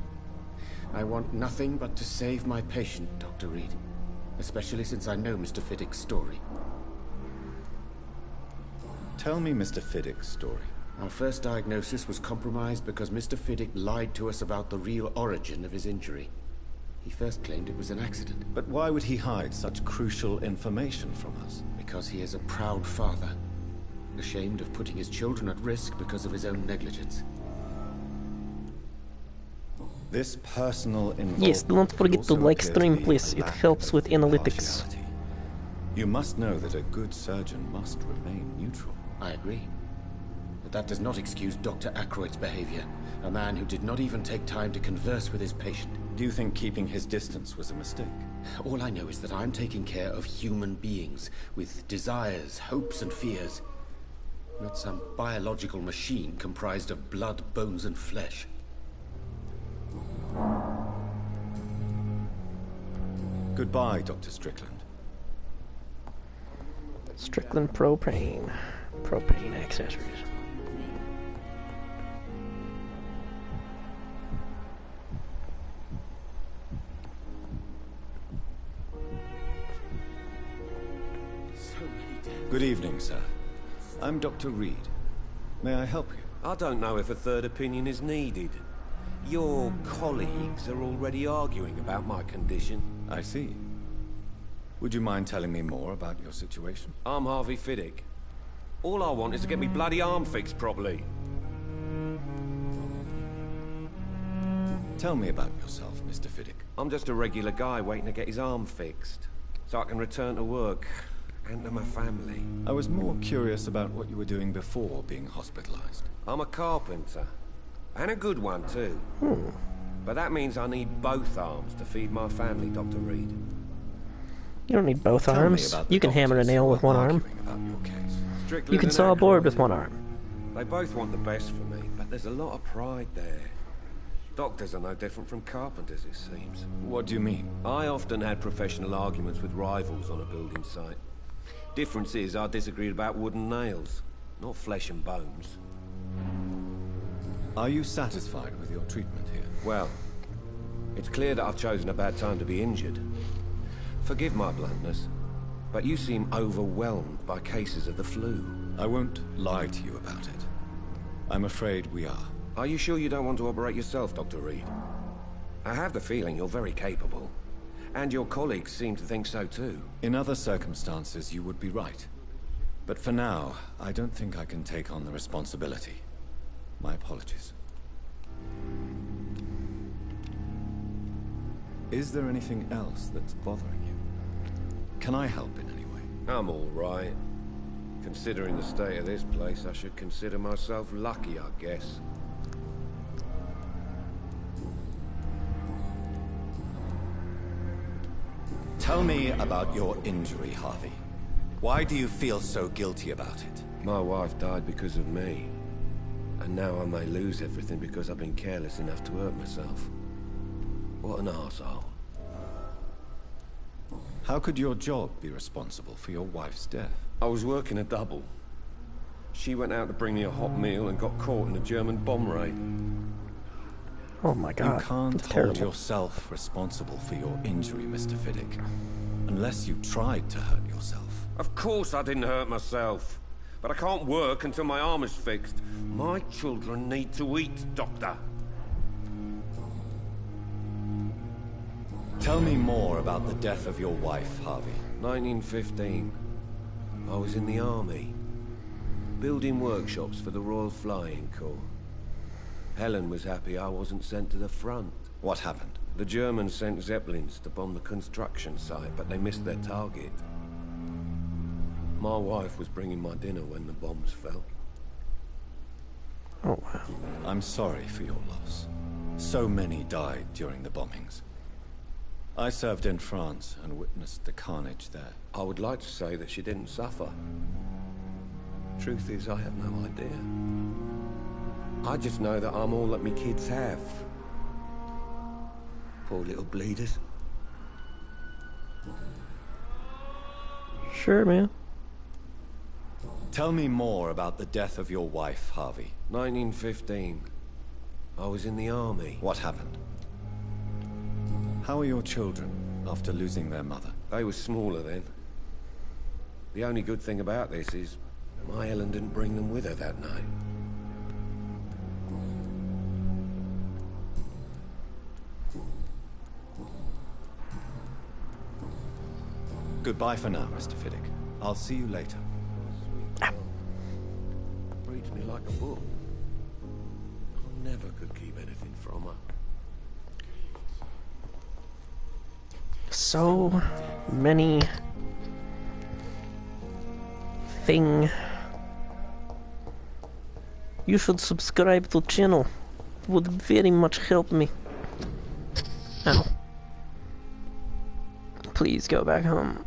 I want nothing but to save my patient, Dr. Reed. Especially since I know Mr. Fiddick's story. Tell me Mr. Fiddick's story. Our first diagnosis was compromised because Mr. Fiddick lied to us about the real origin of his injury. He first claimed it was an accident. But why would he hide such crucial information from us? Because he is a proud father, ashamed of putting his children at risk because of his own negligence. This personal involvement. Yes, don't forget to like stream, please. It helps with analytics. You must know that a good surgeon must remain neutral. I agree. But that does not excuse Dr. Aykroyd's behavior. A man who did not even take time to converse with his patient. Do you think keeping his distance was a mistake? All I know is that I'm taking care of human beings with desires, hopes, and fears. Not some biological machine comprised of blood, bones, and flesh. Goodbye, Dr. Strickland. Strickland propane. Propane accessories. Good evening, sir. I'm Dr. Reed. May I help you? I don't know if a third opinion is needed. Your colleagues are already arguing about my condition. I see. Would you mind telling me more about your situation? I'm Harvey Fiddick. All I want is to get me bloody arm fixed properly. Tell me about yourself, Mr. Fiddick. I'm just a regular guy waiting to get his arm fixed, so I can return to work and to my family. I was more curious about what you were doing before being hospitalized. I'm a carpenter. And a good one, too. But that means I need both arms to feed my family, Dr. Reed. You don't need both arms. You can hammer a nail with one arm. You can saw a board with one arm. They both want the best for me, but there's a lot of pride there. Doctors are no different from carpenters, it seems. What do you mean? I often had professional arguments with rivals on a building site. Difference is I disagreed about wooden nails, not flesh and bones. Are you satisfied with your treatment here? Well, it's clear that I've chosen a bad time to be injured. Forgive my bluntness, but you seem overwhelmed by cases of the flu. I won't lie to you about it. I'm afraid we are. Are you sure you don't want to operate yourself, Dr. Reed? I have the feeling you're very capable. And your colleagues seem to think so too. In other circumstances, you would be right. But for now, I don't think I can take on the responsibility. My apologies. Is there anything else that's bothering you? Can I help in any way? I'm all right. Considering the state of this place, I should consider myself lucky, I guess. Tell me about your injury, Harvey. Why do you feel so guilty about it? My wife died because of me. And now I may lose everything because I've been careless enough to hurt myself. What an arsehole. How could your job be responsible for your wife's death? I was working a double. She went out to bring me a hot meal and got caught in a German bomb raid. Oh my God. You can't That's hold terrible. yourself responsible for your injury, Mr. Fiddick. Unless you tried to hurt yourself. Of course I didn't hurt myself. But I can't work until my arm is fixed. My children need to eat, Doctor. Tell me more about the death of your wife, Harvey. 1915. I was in the army. Building workshops for the Royal Flying Corps. Helen was happy I wasn't sent to the front. What happened? The Germans sent Zeppelins to bomb the construction site, but they missed their target. My wife was bringing my dinner when the bombs fell. Oh, wow. I'm sorry for your loss. So many died during the bombings. I served in France and witnessed the carnage there. I would like to say that she didn't suffer. Truth is, I have no idea. I just know that I'm all that me kids have. Poor little bleeders. Sure, man. Tell me more about the death of your wife, Harvey. 1915. I was in the army. What happened? How are your children after losing their mother? They were smaller then. The only good thing about this is my Helen didn't bring them with her that night. Goodbye for now, Mr. Fiddick. I'll see you later. Reads me like a book. I never could keep anything from her. So many thing. You should subscribe to channel. Would very much help me. Ow. Please go back home.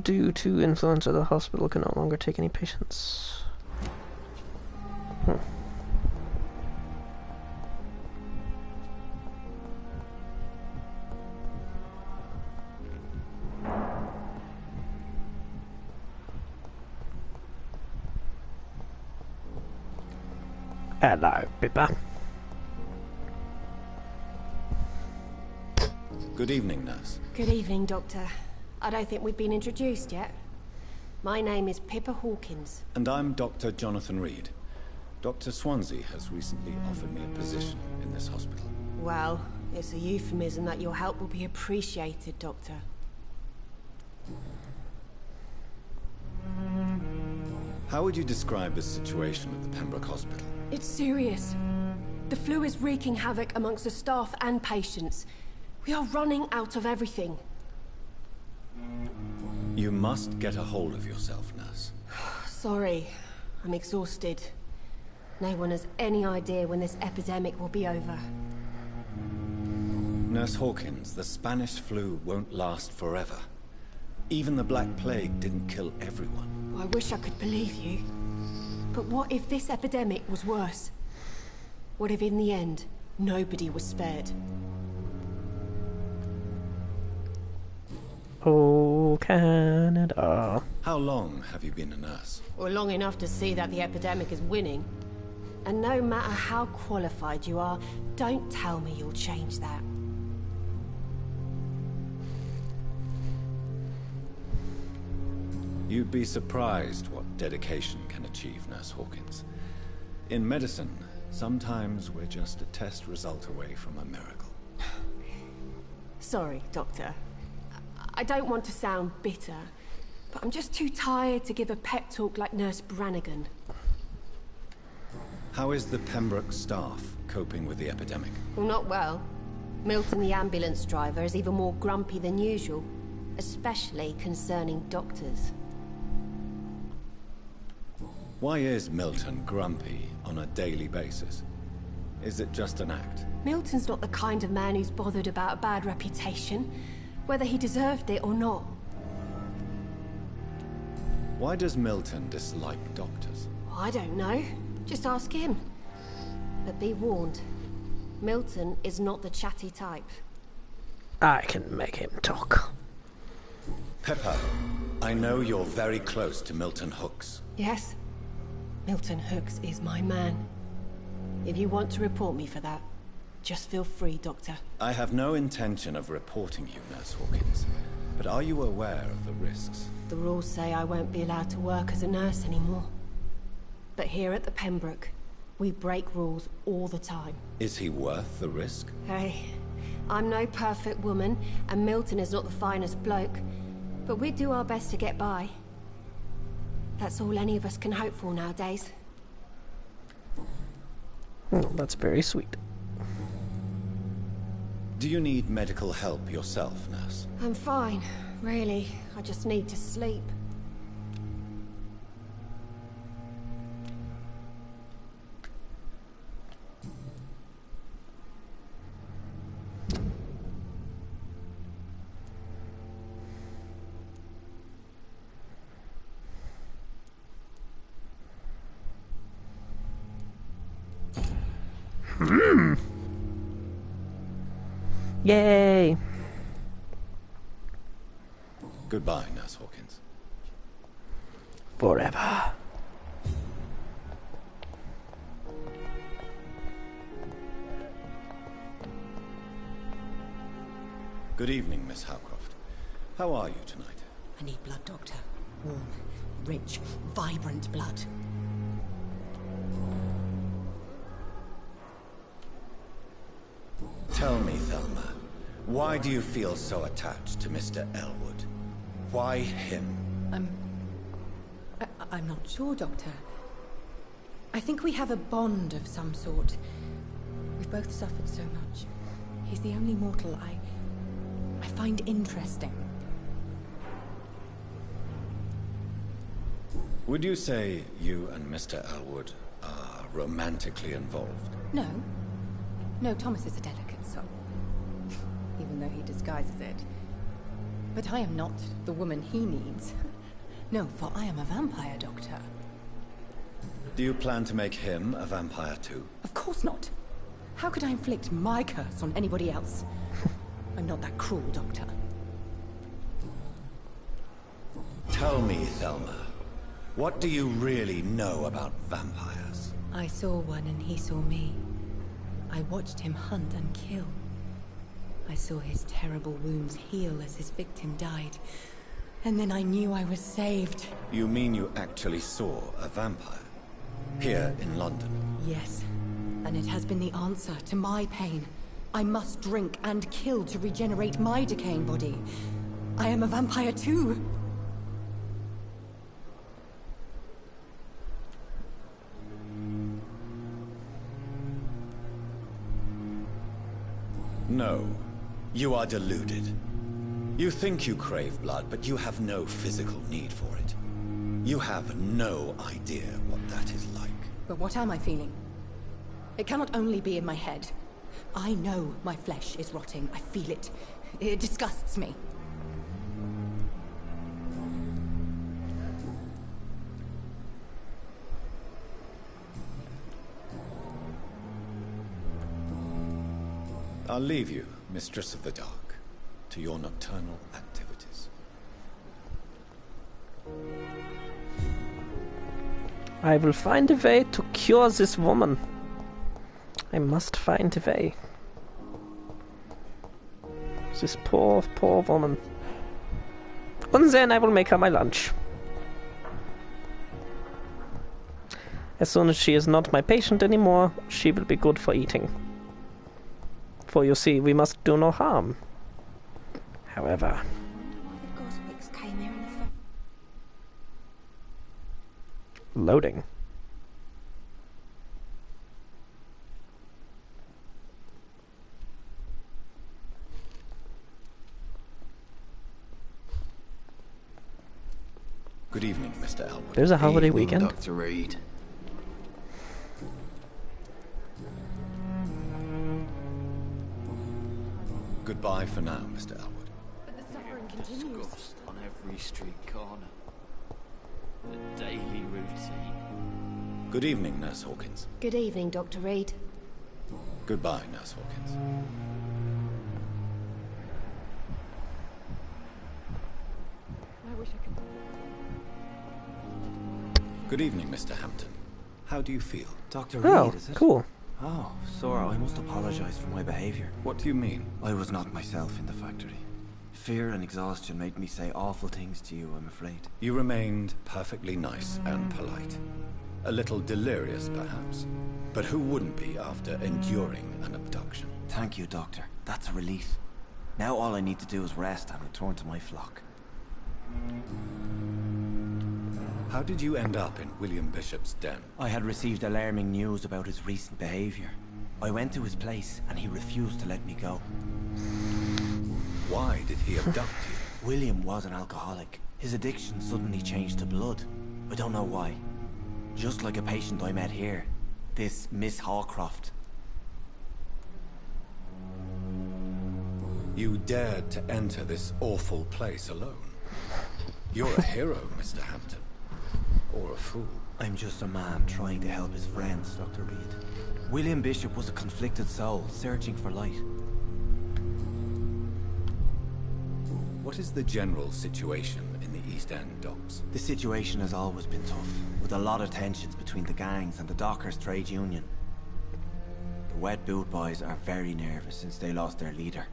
Due to influenza, the hospital can no longer take any patients. Hello, Pippa. Good evening, nurse. Good evening, Doctor. I don't think we've been introduced yet. My name is Pippa Hawkins. And I'm Dr. Jonathan Reed. Dr. Swansea has recently offered me a position in this hospital. Well, it's a euphemism that your help will be appreciated, Doctor. How would you describe the situation at the Pembroke Hospital? It's serious. The flu is wreaking havoc amongst the staff and patients. We are running out of everything. You must get a hold of yourself, nurse. Sorry, I'm exhausted. No one has any idea when this epidemic will be over. Nurse Hawkins, the Spanish flu won't last forever. Even the Black Plague didn't kill everyone. I wish I could believe you. But what if this epidemic was worse? What if in the end, nobody was spared? Oh, Canada. How long have you been a nurse? Well, long enough to see that the epidemic is winning. And no matter how qualified you are, don't tell me you'll change that. You'd be surprised what dedication can achieve, Nurse Hawkins. In medicine, sometimes we're just a test result away from a miracle. Sorry, Doctor. I don't want to sound bitter, but I'm just too tired to give a pep talk like Nurse Brannigan. How is the Pembroke staff coping with the epidemic? Well, not well. Milton, the ambulance driver, is even more grumpy than usual, especially concerning doctors. Why is Milton grumpy on a daily basis? Is it just an act? Milton's not the kind of man who's bothered about a bad reputation, whether he deserved it or not. Why does Milton dislike doctors? I don't know. Just ask him. But be warned, Milton is not the chatty type. I can make him talk. Pepper, I know you're very close to Milton Hooks. Yes, Milton Hooks is my man. If you want to report me for that, just feel free, Doctor. I have no intention of reporting you, Nurse Hawkins. But are you aware of the risks? The rules say I won't be allowed to work as a nurse anymore. But here at the Pembroke, we break rules all the time. Is he worth the risk? Hey, I'm no perfect woman, and Milton is not the finest bloke. But we do our best to get by. That's all any of us can hope for nowadays. Oh, that's very sweet. Do you need medical help yourself, nurse? I'm fine, really. I just need to sleep. Yay! Goodbye, Nurse Hawkins. Forever. Good evening, Miss Howcroft. How are you tonight? I need blood, Doctor. Warm, rich, vibrant blood. Tell me, Thelma, why do you feel so attached to Mr. Elwood? Why him? I'm not sure, Doctor. I think we have a bond of some sort. We've both suffered so much. He's the only mortal I find interesting. Would you say you and Mr. Elwood are romantically involved? No. No, Thomas is a delicate soul. Even though he disguises it. But I am not the woman he needs. No, for I am a vampire, Doctor. Do you plan to make him a vampire too? Of course not. How could I inflict my curse on anybody else? I'm not that cruel, Doctor. Tell me, Thelma, what do you really know about vampires? I saw one and he saw me. I watched him hunt and kill. I saw his terrible wounds heal as his victim died. And then I knew I was saved. You mean you actually saw a vampire? Here in London? Yes. And it has been the answer to my pain. I must drink and kill to regenerate my decaying body. I am a vampire too. No. You are deluded. You think you crave blood, but you have no physical need for it. You have no idea what that is like. But what am I feeling? It cannot only be in my head. I know my flesh is rotting. I feel it. It disgusts me. I'll leave you, Mistress of the Dark, to your nocturnal activities. I will find a way to cure this woman. I must find a way. This poor, poor woman. And then I will make her my lunch. As soon as she is not my patient anymore, she will be good for eating. For you see, we must do no harm. However... Loading. Good evening, Mr. Elwood. There's a holiday weekend. Dr. Reed. Goodbye for now, Mr. Elwood. But the suffering continues. Disgust on every street corner. The daily routine. Good evening, Nurse Hawkins. Good evening, Dr. Reed. Goodbye, Nurse Hawkins. I wish I could... Good evening, Mr. Hampton. How do you feel? Dr. Oh, Reed, is it? cool. Oh, Sora, I must apologize for my behavior. What do you mean? I was not myself in the factory. Fear and exhaustion made me say awful things to you, I'm afraid. You remained perfectly nice and polite. A little delirious, perhaps. But who wouldn't be after enduring an abduction? Thank you, Doctor. That's a relief. Now all I need to do is rest and return to my flock. How did you end up in William Bishop's den? I had received alarming news about his recent behavior. I went to his place and he refused to let me go. Why did he abduct you? William was an alcoholic. His addiction suddenly changed to blood. I don't know why. Just like a patient I met here. This Miss Hawcroft. You dared to enter this awful place alone. You're a hero, Mr. Hampton. Or a fool. I'm just a man trying to help his friends, Dr. Reed. William Bishop was a conflicted soul, searching for light. What is the general situation in the East End docks? The situation has always been tough, with a lot of tensions between the gangs and the dockers' trade union. The Wet Boot Boys are very nervous since they lost their leader.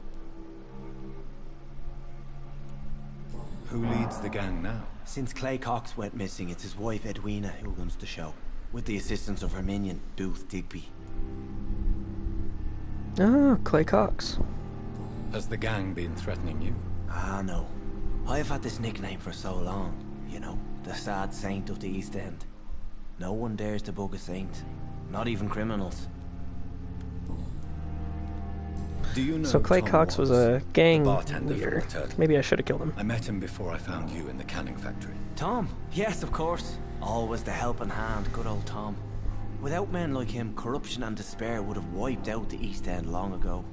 Who leads the gang now? Since Clay Cox went missing, it's his wife Edwina who runs the show, with the assistance of her minion, Booth Digby. Ah, Clay Cox. Has the gang been threatening you? Ah, no. I've had this nickname for so long, you know, the sad saint of the East End. No one dares to bug a saint, not even criminals. Do you know So Clay Tom Cox was Watts, a gang the bartender leader. from the Turtle? Maybe I should have killed him. I met him before I found you in the canning factory. Tom? Yes, of course. Always the helping hand, good old Tom. Without men like him, corruption and despair would have wiped out the East End long ago.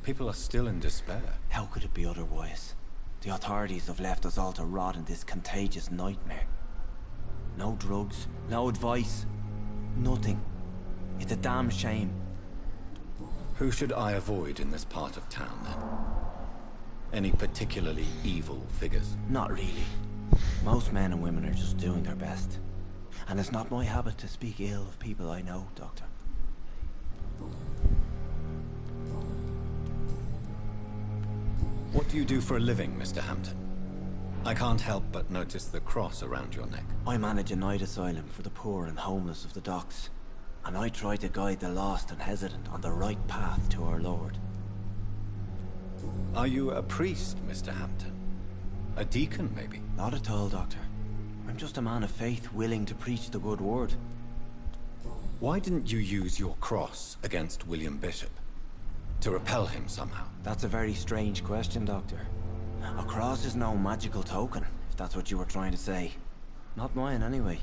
People are still in despair. How could it be otherwise? The authorities have left us all to rot in this contagious nightmare. No drugs, no advice, nothing. It's a damn shame. Who should I avoid in this part of town, then? Any particularly evil figures? Not really. Most men and women are just doing their best. And it's not my habit to speak ill of people I know, Doctor. What do you do for a living, Mr. Hampton? I can't help but notice the cross around your neck. I manage a night asylum for the poor and homeless of the docks. And I try to guide the lost and hesitant on the right path to our Lord. Are you a priest, Mr. Hampton? A deacon, maybe? Not at all, Doctor. I'm just a man of faith willing to preach the good word. Why didn't you use your cross against William Bishop? To repel him somehow? That's a very strange question, Doctor. A cross is no magical token, if that's what you were trying to say. Not mine, anyway.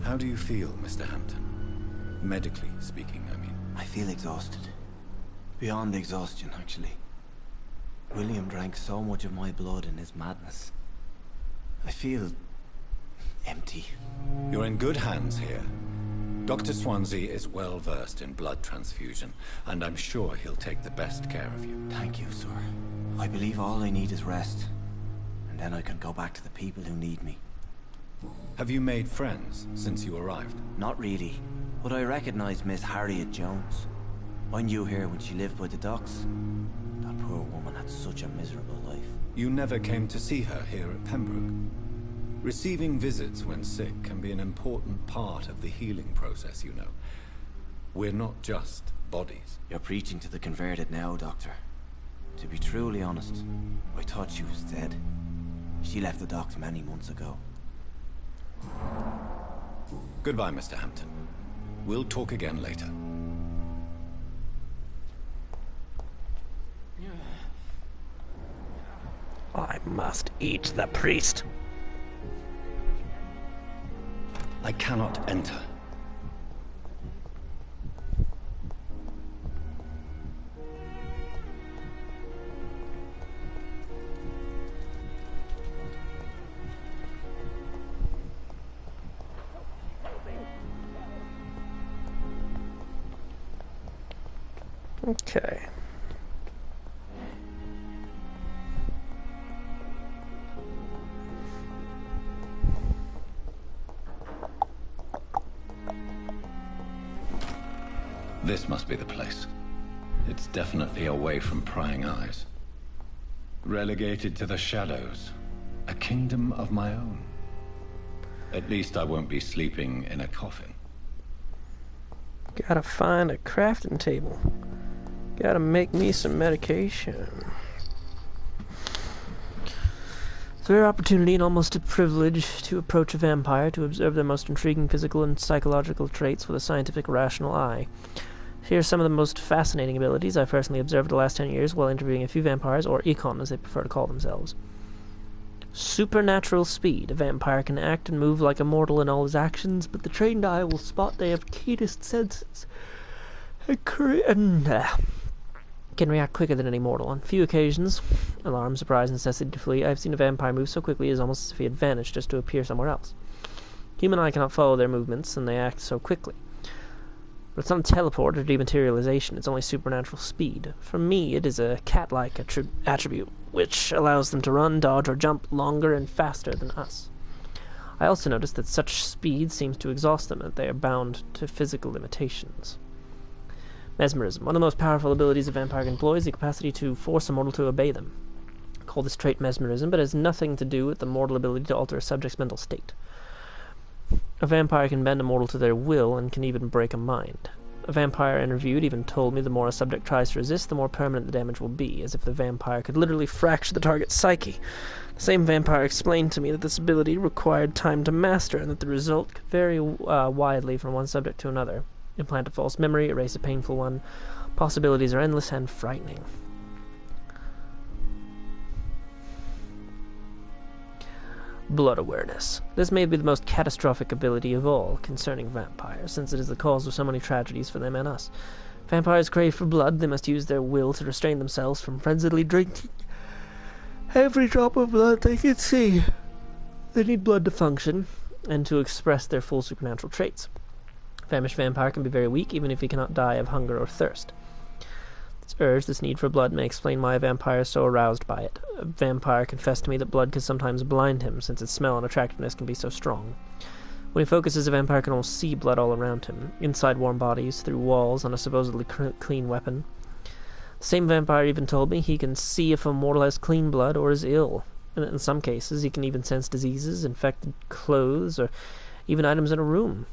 How do you feel, Mr. Hampton? Medically speaking, I mean. I feel exhausted. Beyond exhaustion, actually. William drank so much of my blood in his madness. I feel empty. You're in good hands here. Dr. Swansea is well versed in blood transfusion, and I'm sure he'll take the best care of you. Thank you, sir. I believe all I need is rest. And then I can go back to the people who need me. Have you made friends since you arrived? Not really, but I recognize Miss Harriet Jones. I knew her when she lived by the docks. That poor woman had such a miserable life. You never came to see her here at Pembroke? Receiving visits when sick can be an important part of the healing process, you know. We're not just bodies. You're preaching to the converted now, Doctor. To be truly honest, I thought she was dead. She left the docks many months ago. Goodbye, Mr. Hampton. We'll talk again later. I must eat the priest. I cannot enter. Okay. This must be the place. It's definitely away from prying eyes. Relegated to the shadows. A kingdom of my own. At least I won't be sleeping in a coffin. Gotta find a crafting table. Gotta make me some medication. It's a rare opportunity and almost a privilege to approach a vampire, to observe their most intriguing physical and psychological traits with a scientific, rational eye. Here are some of the most fascinating abilities I've personally observed the last 10 years while interviewing a few vampires, or Econ as they prefer to call themselves. Supernatural speed. A vampire can act and move like a mortal in all his actions, but the trained eye will spot they have keenest senses and can react quicker than any mortal. On few occasions, alarm, surprise, necessity to flee, I have seen a vampire move so quickly as almost as if he had vanished just to appear somewhere else. Human eye cannot follow their movements, and they act so quickly. But it's not teleport or dematerialization, it's only supernatural speed. For me, it is a cat-like attribute, which allows them to run, dodge, or jump longer and faster than us. I also noticed that such speed seems to exhaust them, and that they are bound to physical limitations. Mesmerism. One of the most powerful abilities a vampire can employ is the capacity to force a mortal to obey them. I call this trait mesmerism, but it has nothing to do with the mortal ability to alter a subject's mental state. A vampire can bend a mortal to their will and can even break a mind. A vampire interviewed even told me the more a subject tries to resist, the more permanent the damage will be, as if the vampire could literally fracture the target's psyche. The same vampire explained to me that this ability required time to master, and that the result could vary widely from one subject to another. Implant a false memory, erase a painful one. Possibilities are endless and frightening. Blood awareness. This may be the most catastrophic ability of all concerning vampires, since it is the cause of so many tragedies for them and us. Vampires crave for blood. They must use their will to restrain themselves from frenziedly drinking every drop of blood they can see. They need blood to function and to express their full supernatural traits. A famished vampire can be very weak, even if he cannot die of hunger or thirst. This urge, this need for blood, may explain why a vampire is so aroused by it. A vampire confessed to me that blood can sometimes blind him, since its smell and attractiveness can be so strong. When he focuses, a vampire can almost see blood all around him, inside warm bodies, through walls, on a supposedly clean weapon. The same vampire even told me he can see if a mortal has clean blood or is ill, and in some cases he can even sense diseases, infected clothes, or even items in a room.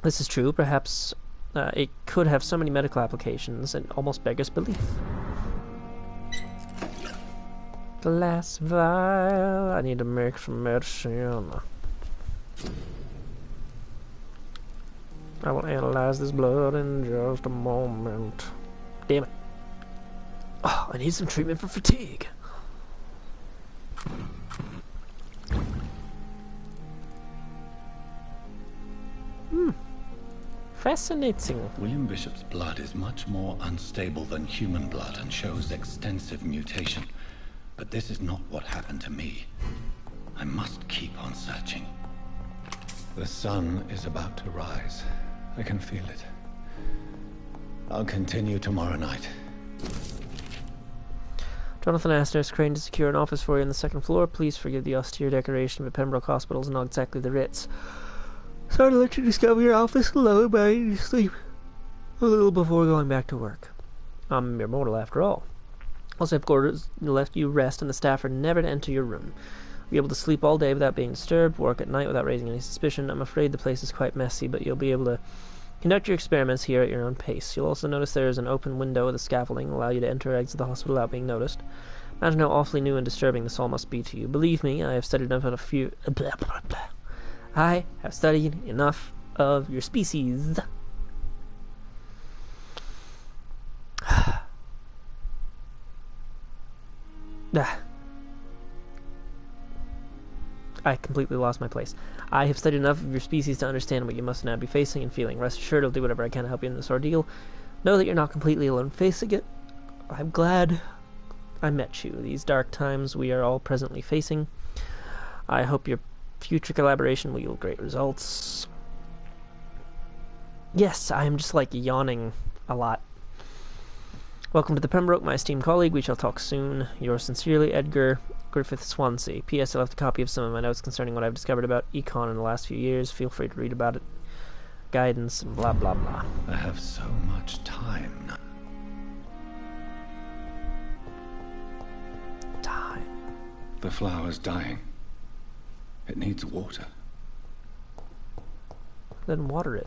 This is true, perhaps it could have so many medical applications and almost beggars belief. Glass vial. I need to make some medicine. I will analyze this blood in just a moment. Damn it. Oh, I need some treatment for fatigue. Fascinating. William Bishop's blood is much more unstable than human blood and shows extensive mutation. But this is not what happened to me. I must keep on searching. The sun is about to rise. I can feel it. I'll continue tomorrow night. Jonathan asked Nurse Crane to secure an office for you on the second floor. Please forgive the austere decoration of a Pembroke hospital is not exactly the Ritz. Sorry to let you discover your office alone, but I need to sleep a little before going back to work. I'm a mere mortal after all. Also have quarters left you rest, and the staff are never to enter your room. You'll be able to sleep all day without being disturbed, work at night without raising any suspicion. I'm afraid the place is quite messy, but you'll be able to conduct your experiments here at your own pace. You'll also notice there is an open window with a scaffolding, allow you to enter or exit the hospital without being noticed. Imagine how awfully new and disturbing this all must be to you. Believe me, I have studied enough of your species. I completely lost my place. I have studied enough of your species to understand what you must now be facing and feeling. Rest assured I'll do whatever I can to help you in this ordeal. Know that you're not completely alone facing it. I'm glad I met you. These dark times we are all presently facing. I hope your future collaboration will yield great results. Yes, I am just like yawning a lot. Welcome to the Pembroke, my esteemed colleague. We shall talk soon. Yours sincerely, Edgar Griffith Swansea. P.S. I left a copy of some of my notes concerning what I've discovered about Econ in the last few years. Feel free to read about it. Guidance, blah, blah, blah. I have so much time now. Time. The flower's dying. It needs water. Then water it.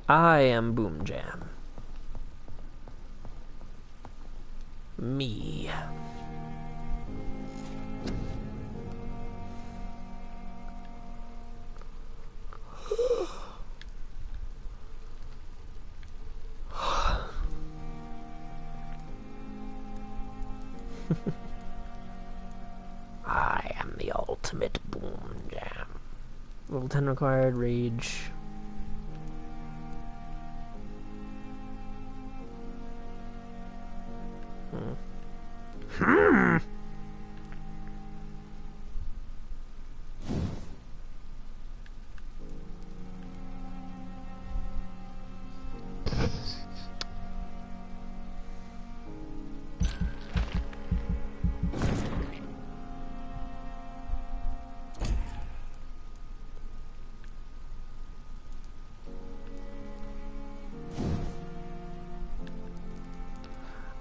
I am BoomJam. Me. I am the ultimate boom jam. Level 10 required, rage.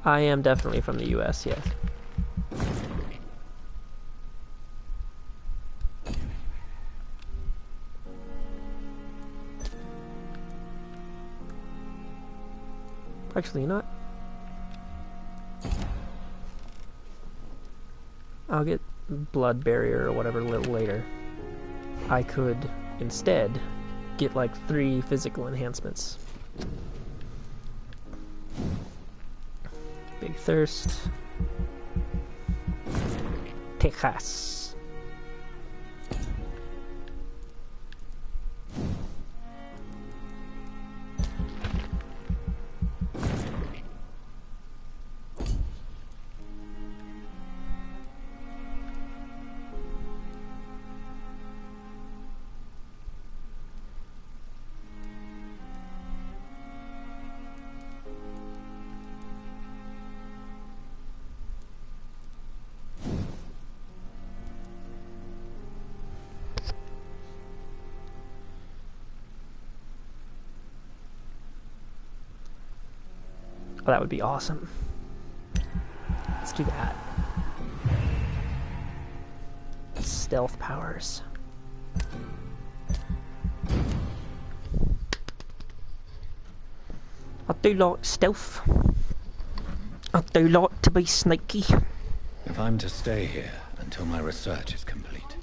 I am definitely from the US, yes. Actually, you know what? I'll get blood barrier or whatever a little later. I could instead get like 3 physical enhancements. Big thirst. Texas. Oh, that would be awesome. Let's do that. Stealth powers. I do like stealth. I do like to be sneaky. If I'm to stay here until my research is complete,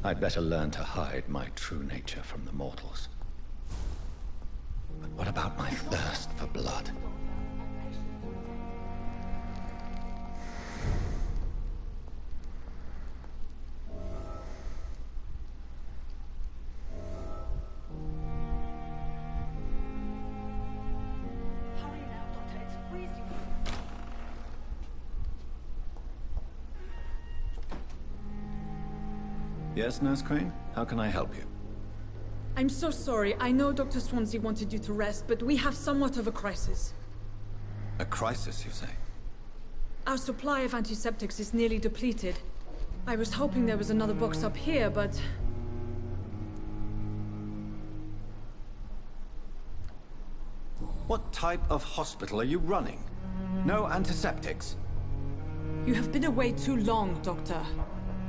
I'd better learn to hide my true nature from the mortals. But what about my thirst for blood? Yes, Nurse Crane? How can I help you? I'm so sorry. I know Dr. Swansea wanted you to rest, but we have somewhat of a crisis. A crisis, you say? Our supply of antiseptics is nearly depleted. I was hoping there was another box up here, but... What type of hospital are you running? No antiseptics? You have been away too long, Doctor.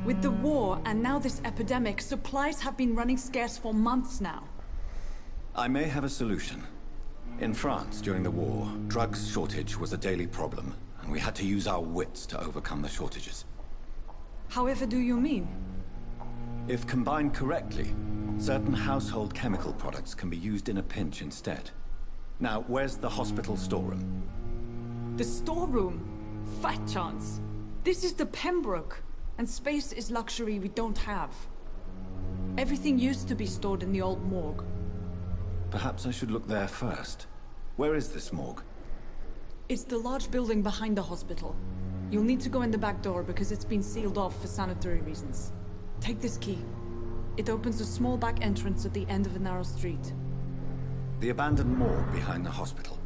With the war and now this epidemic, supplies have been running scarce for months now. I may have a solution. In France, during the war, drugs shortage was a daily problem, and we had to use our wits to overcome the shortages. However do you mean? If combined correctly, certain household chemical products can be used in a pinch instead. Now, where's the hospital storeroom? The storeroom? Fat chance. This is the Pembroke, and space is luxury we don't have. Everything used to be stored in the old morgue. Perhaps I should look there first. Where is this morgue? It's the large building behind the hospital. You'll need to go in the back door because it's been sealed off for sanitary reasons. Take this key. It opens a small back entrance at the end of a narrow street. The abandoned morgue behind the hospital.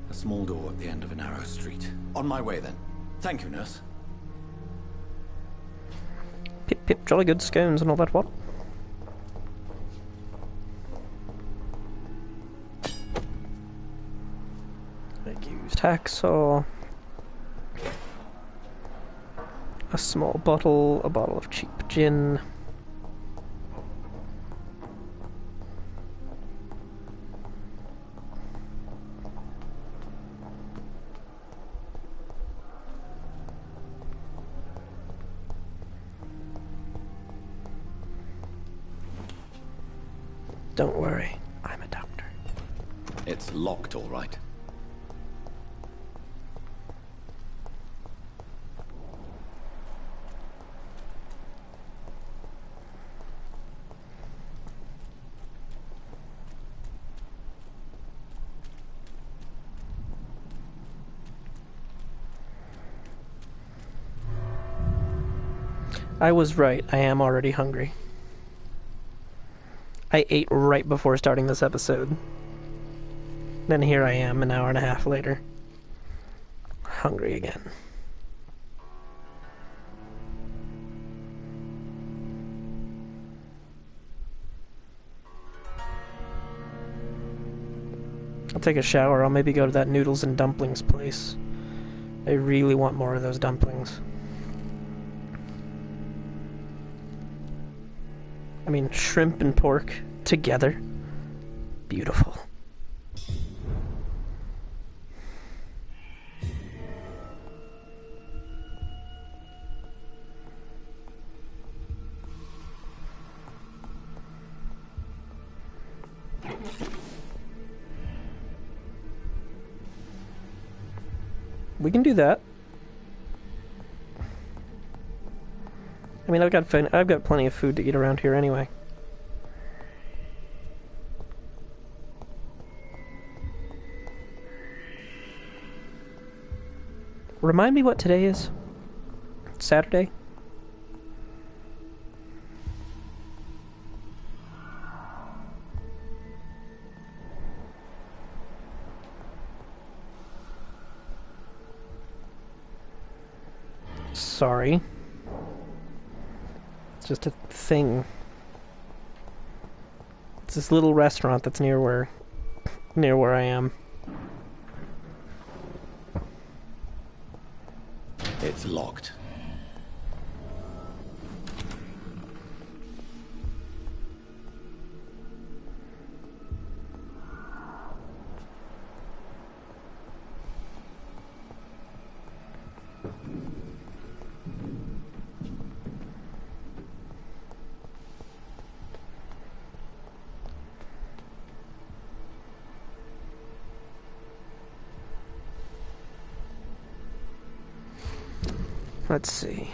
A small door at the end of a narrow street. On my way then. Thank you, nurse. Pip pip, jolly good scones and all that what? Used hacksaw. A small bottle, a bottle of cheap gin. Don't worry, I'm a doctor. It's locked, all right. I was right. I am already hungry. I ate right before starting this episode. Then here I am an hour and a half later. Hungry again. I'll take a shower. I'll maybe go to that noodles and dumplings place. I really want more of those dumplings. I mean, shrimp and pork together. Beautiful. We can do that. I mean, I've got plenty of food to eat around here anyway. Remind me what today is? Saturday? Sorry. It's just a thing. It's this little restaurant that's near where I am. It's locked. Let's see.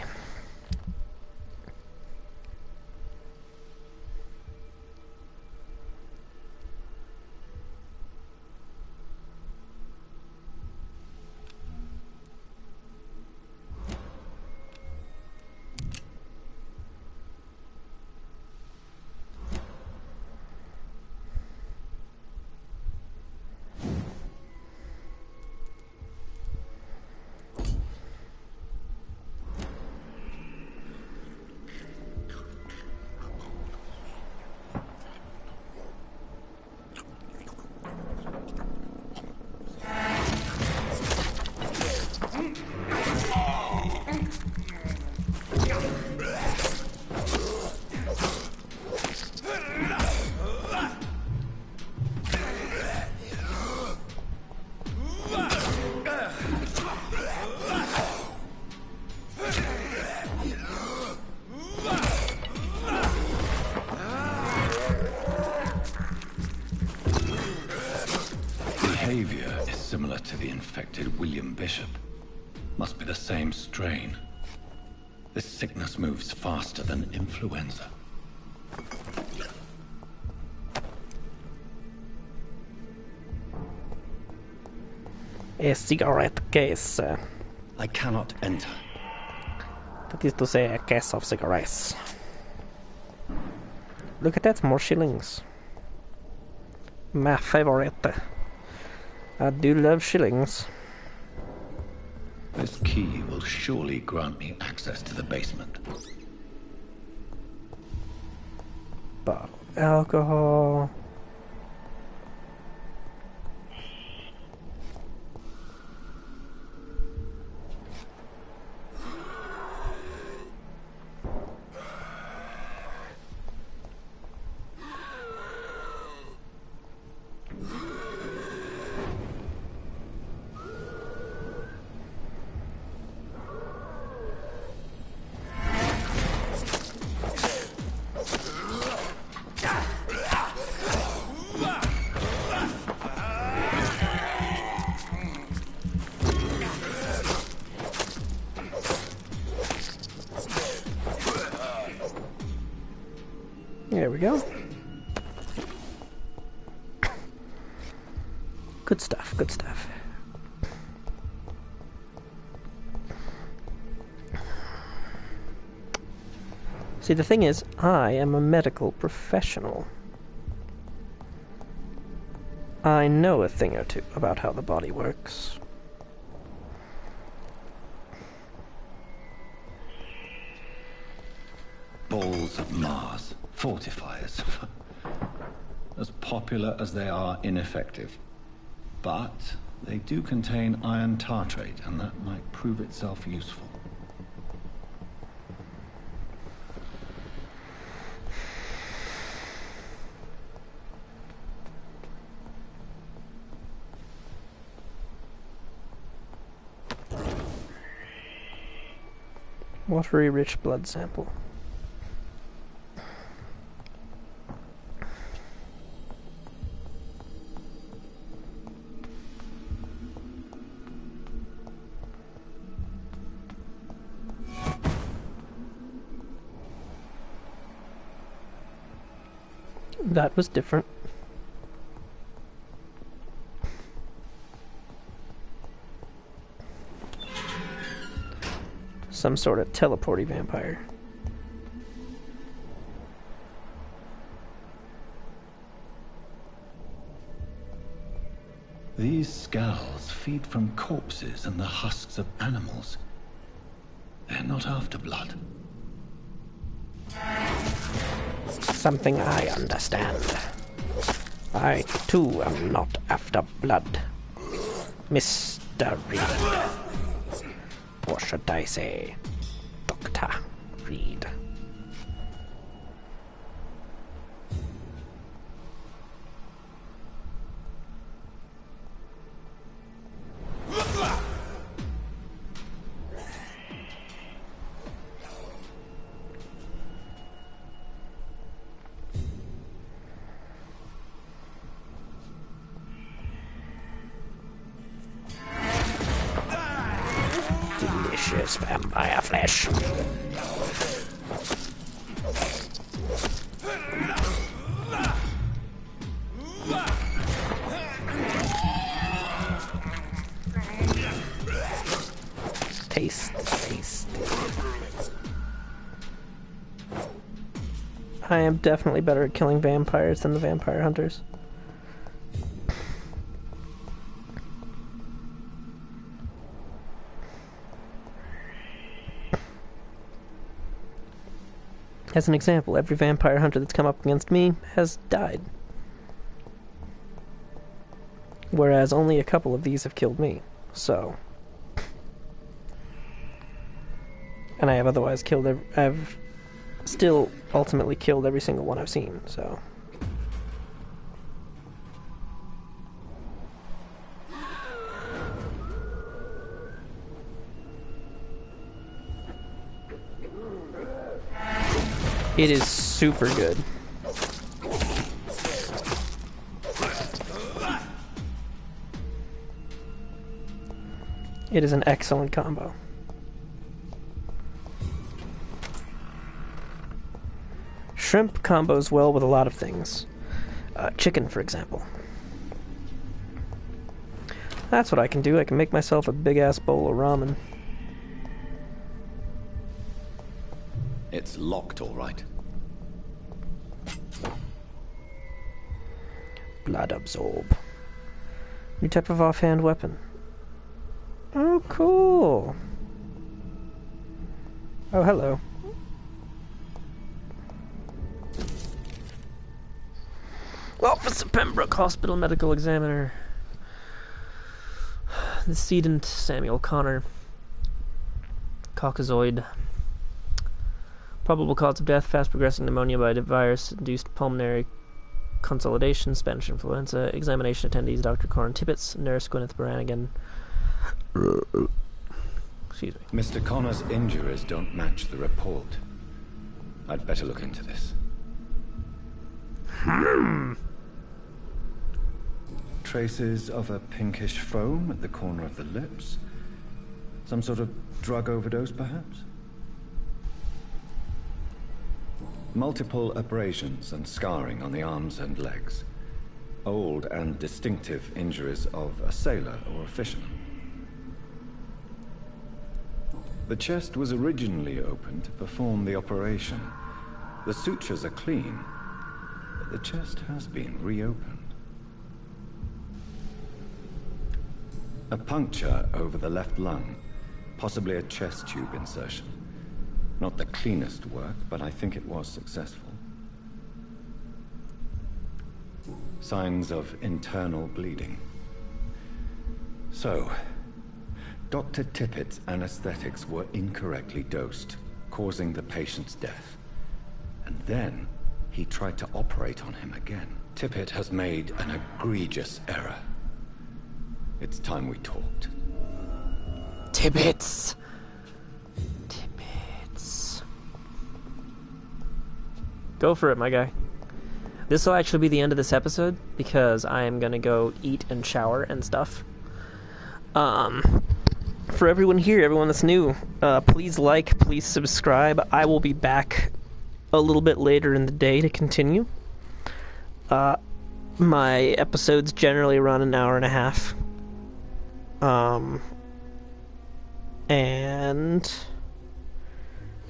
Behavior is similar to the infected William Bishop. Must be the same strain. This sickness moves faster than influenza. A cigarette case. I cannot enter. That is to say, a case of cigarettes. Look at that, more shillings. My favorite. I do love shillings. This key will surely grant me access to the basement. Bottle of alcohol. There we go. Good stuff, good stuff. See, the thing is, I am a medical professional. I know a thing or two about how the body works. Balls of Mars. Fortifiers. As popular as they are ineffective. But they do contain iron tartrate, and that might prove itself useful. Watery-rich blood sample. That was different. Some sort of teleporty vampire. These skulls feed from corpses and the husks of animals. They're not after blood. Something I understand. I, too, am not after blood. Mr. Reed. Or should I say, Dr. Reed. Delicious vampire flesh. Taste. I am definitely better at killing vampires than the vampire hunters. As an example, every vampire hunter that's come up against me has died. Whereas only a couple of these have killed me, so... And I have otherwise killed I've still ultimately killed every single one I've seen, so... It is super good. It is an excellent combo. Shrimp combos well with a lot of things. Chicken, for example. That's what I can do. I can make myself a big-ass bowl of ramen. It's locked, all right. Blood absorb. New type of offhand weapon. Oh, cool. Oh, hello. Officer Pembroke Hospital Medical Examiner. The Decedent Samuel Connor. Caucasoid. Probable cause of death, fast-progressing pneumonia by virus-induced pulmonary consolidation, Spanish influenza. Examination attendees, Dr. Corin Tibbetts, Nurse Gwyneth Brannigan. Excuse me. Mr. Connor's injuries don't match the report. I'd better look into this. Traces of a pinkish foam at the corner of the lips. Some sort of drug overdose, perhaps? Multiple abrasions and scarring on the arms and legs. Old and distinctive injuries of a sailor or a fisherman. The chest was originally opened to perform the operation, The sutures are clean, but the chest has been reopened. A puncture over the left lung, possibly a chest tube insertion. Not the cleanest work, but I think it was successful. Signs of internal bleeding. So, Dr. Tippett's anesthetics were incorrectly dosed, causing the patient's death. And then, he tried to operate on him again. Tippett has made an egregious error. It's time we talked. Tippets! Go for it, my guy. This will actually be the end of this episode, because I am gonna go eat and shower and stuff. For everyone here, everyone that's new, please like, please subscribe. I will be back a little bit later in the day to continue. My episodes generally run an hour and a half. And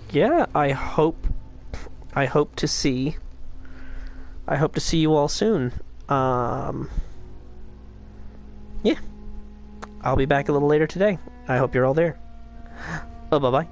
yeah, I hope to see you all soon. Yeah. I'll be back a little later today. I hope you're all there. Oh, bye-bye.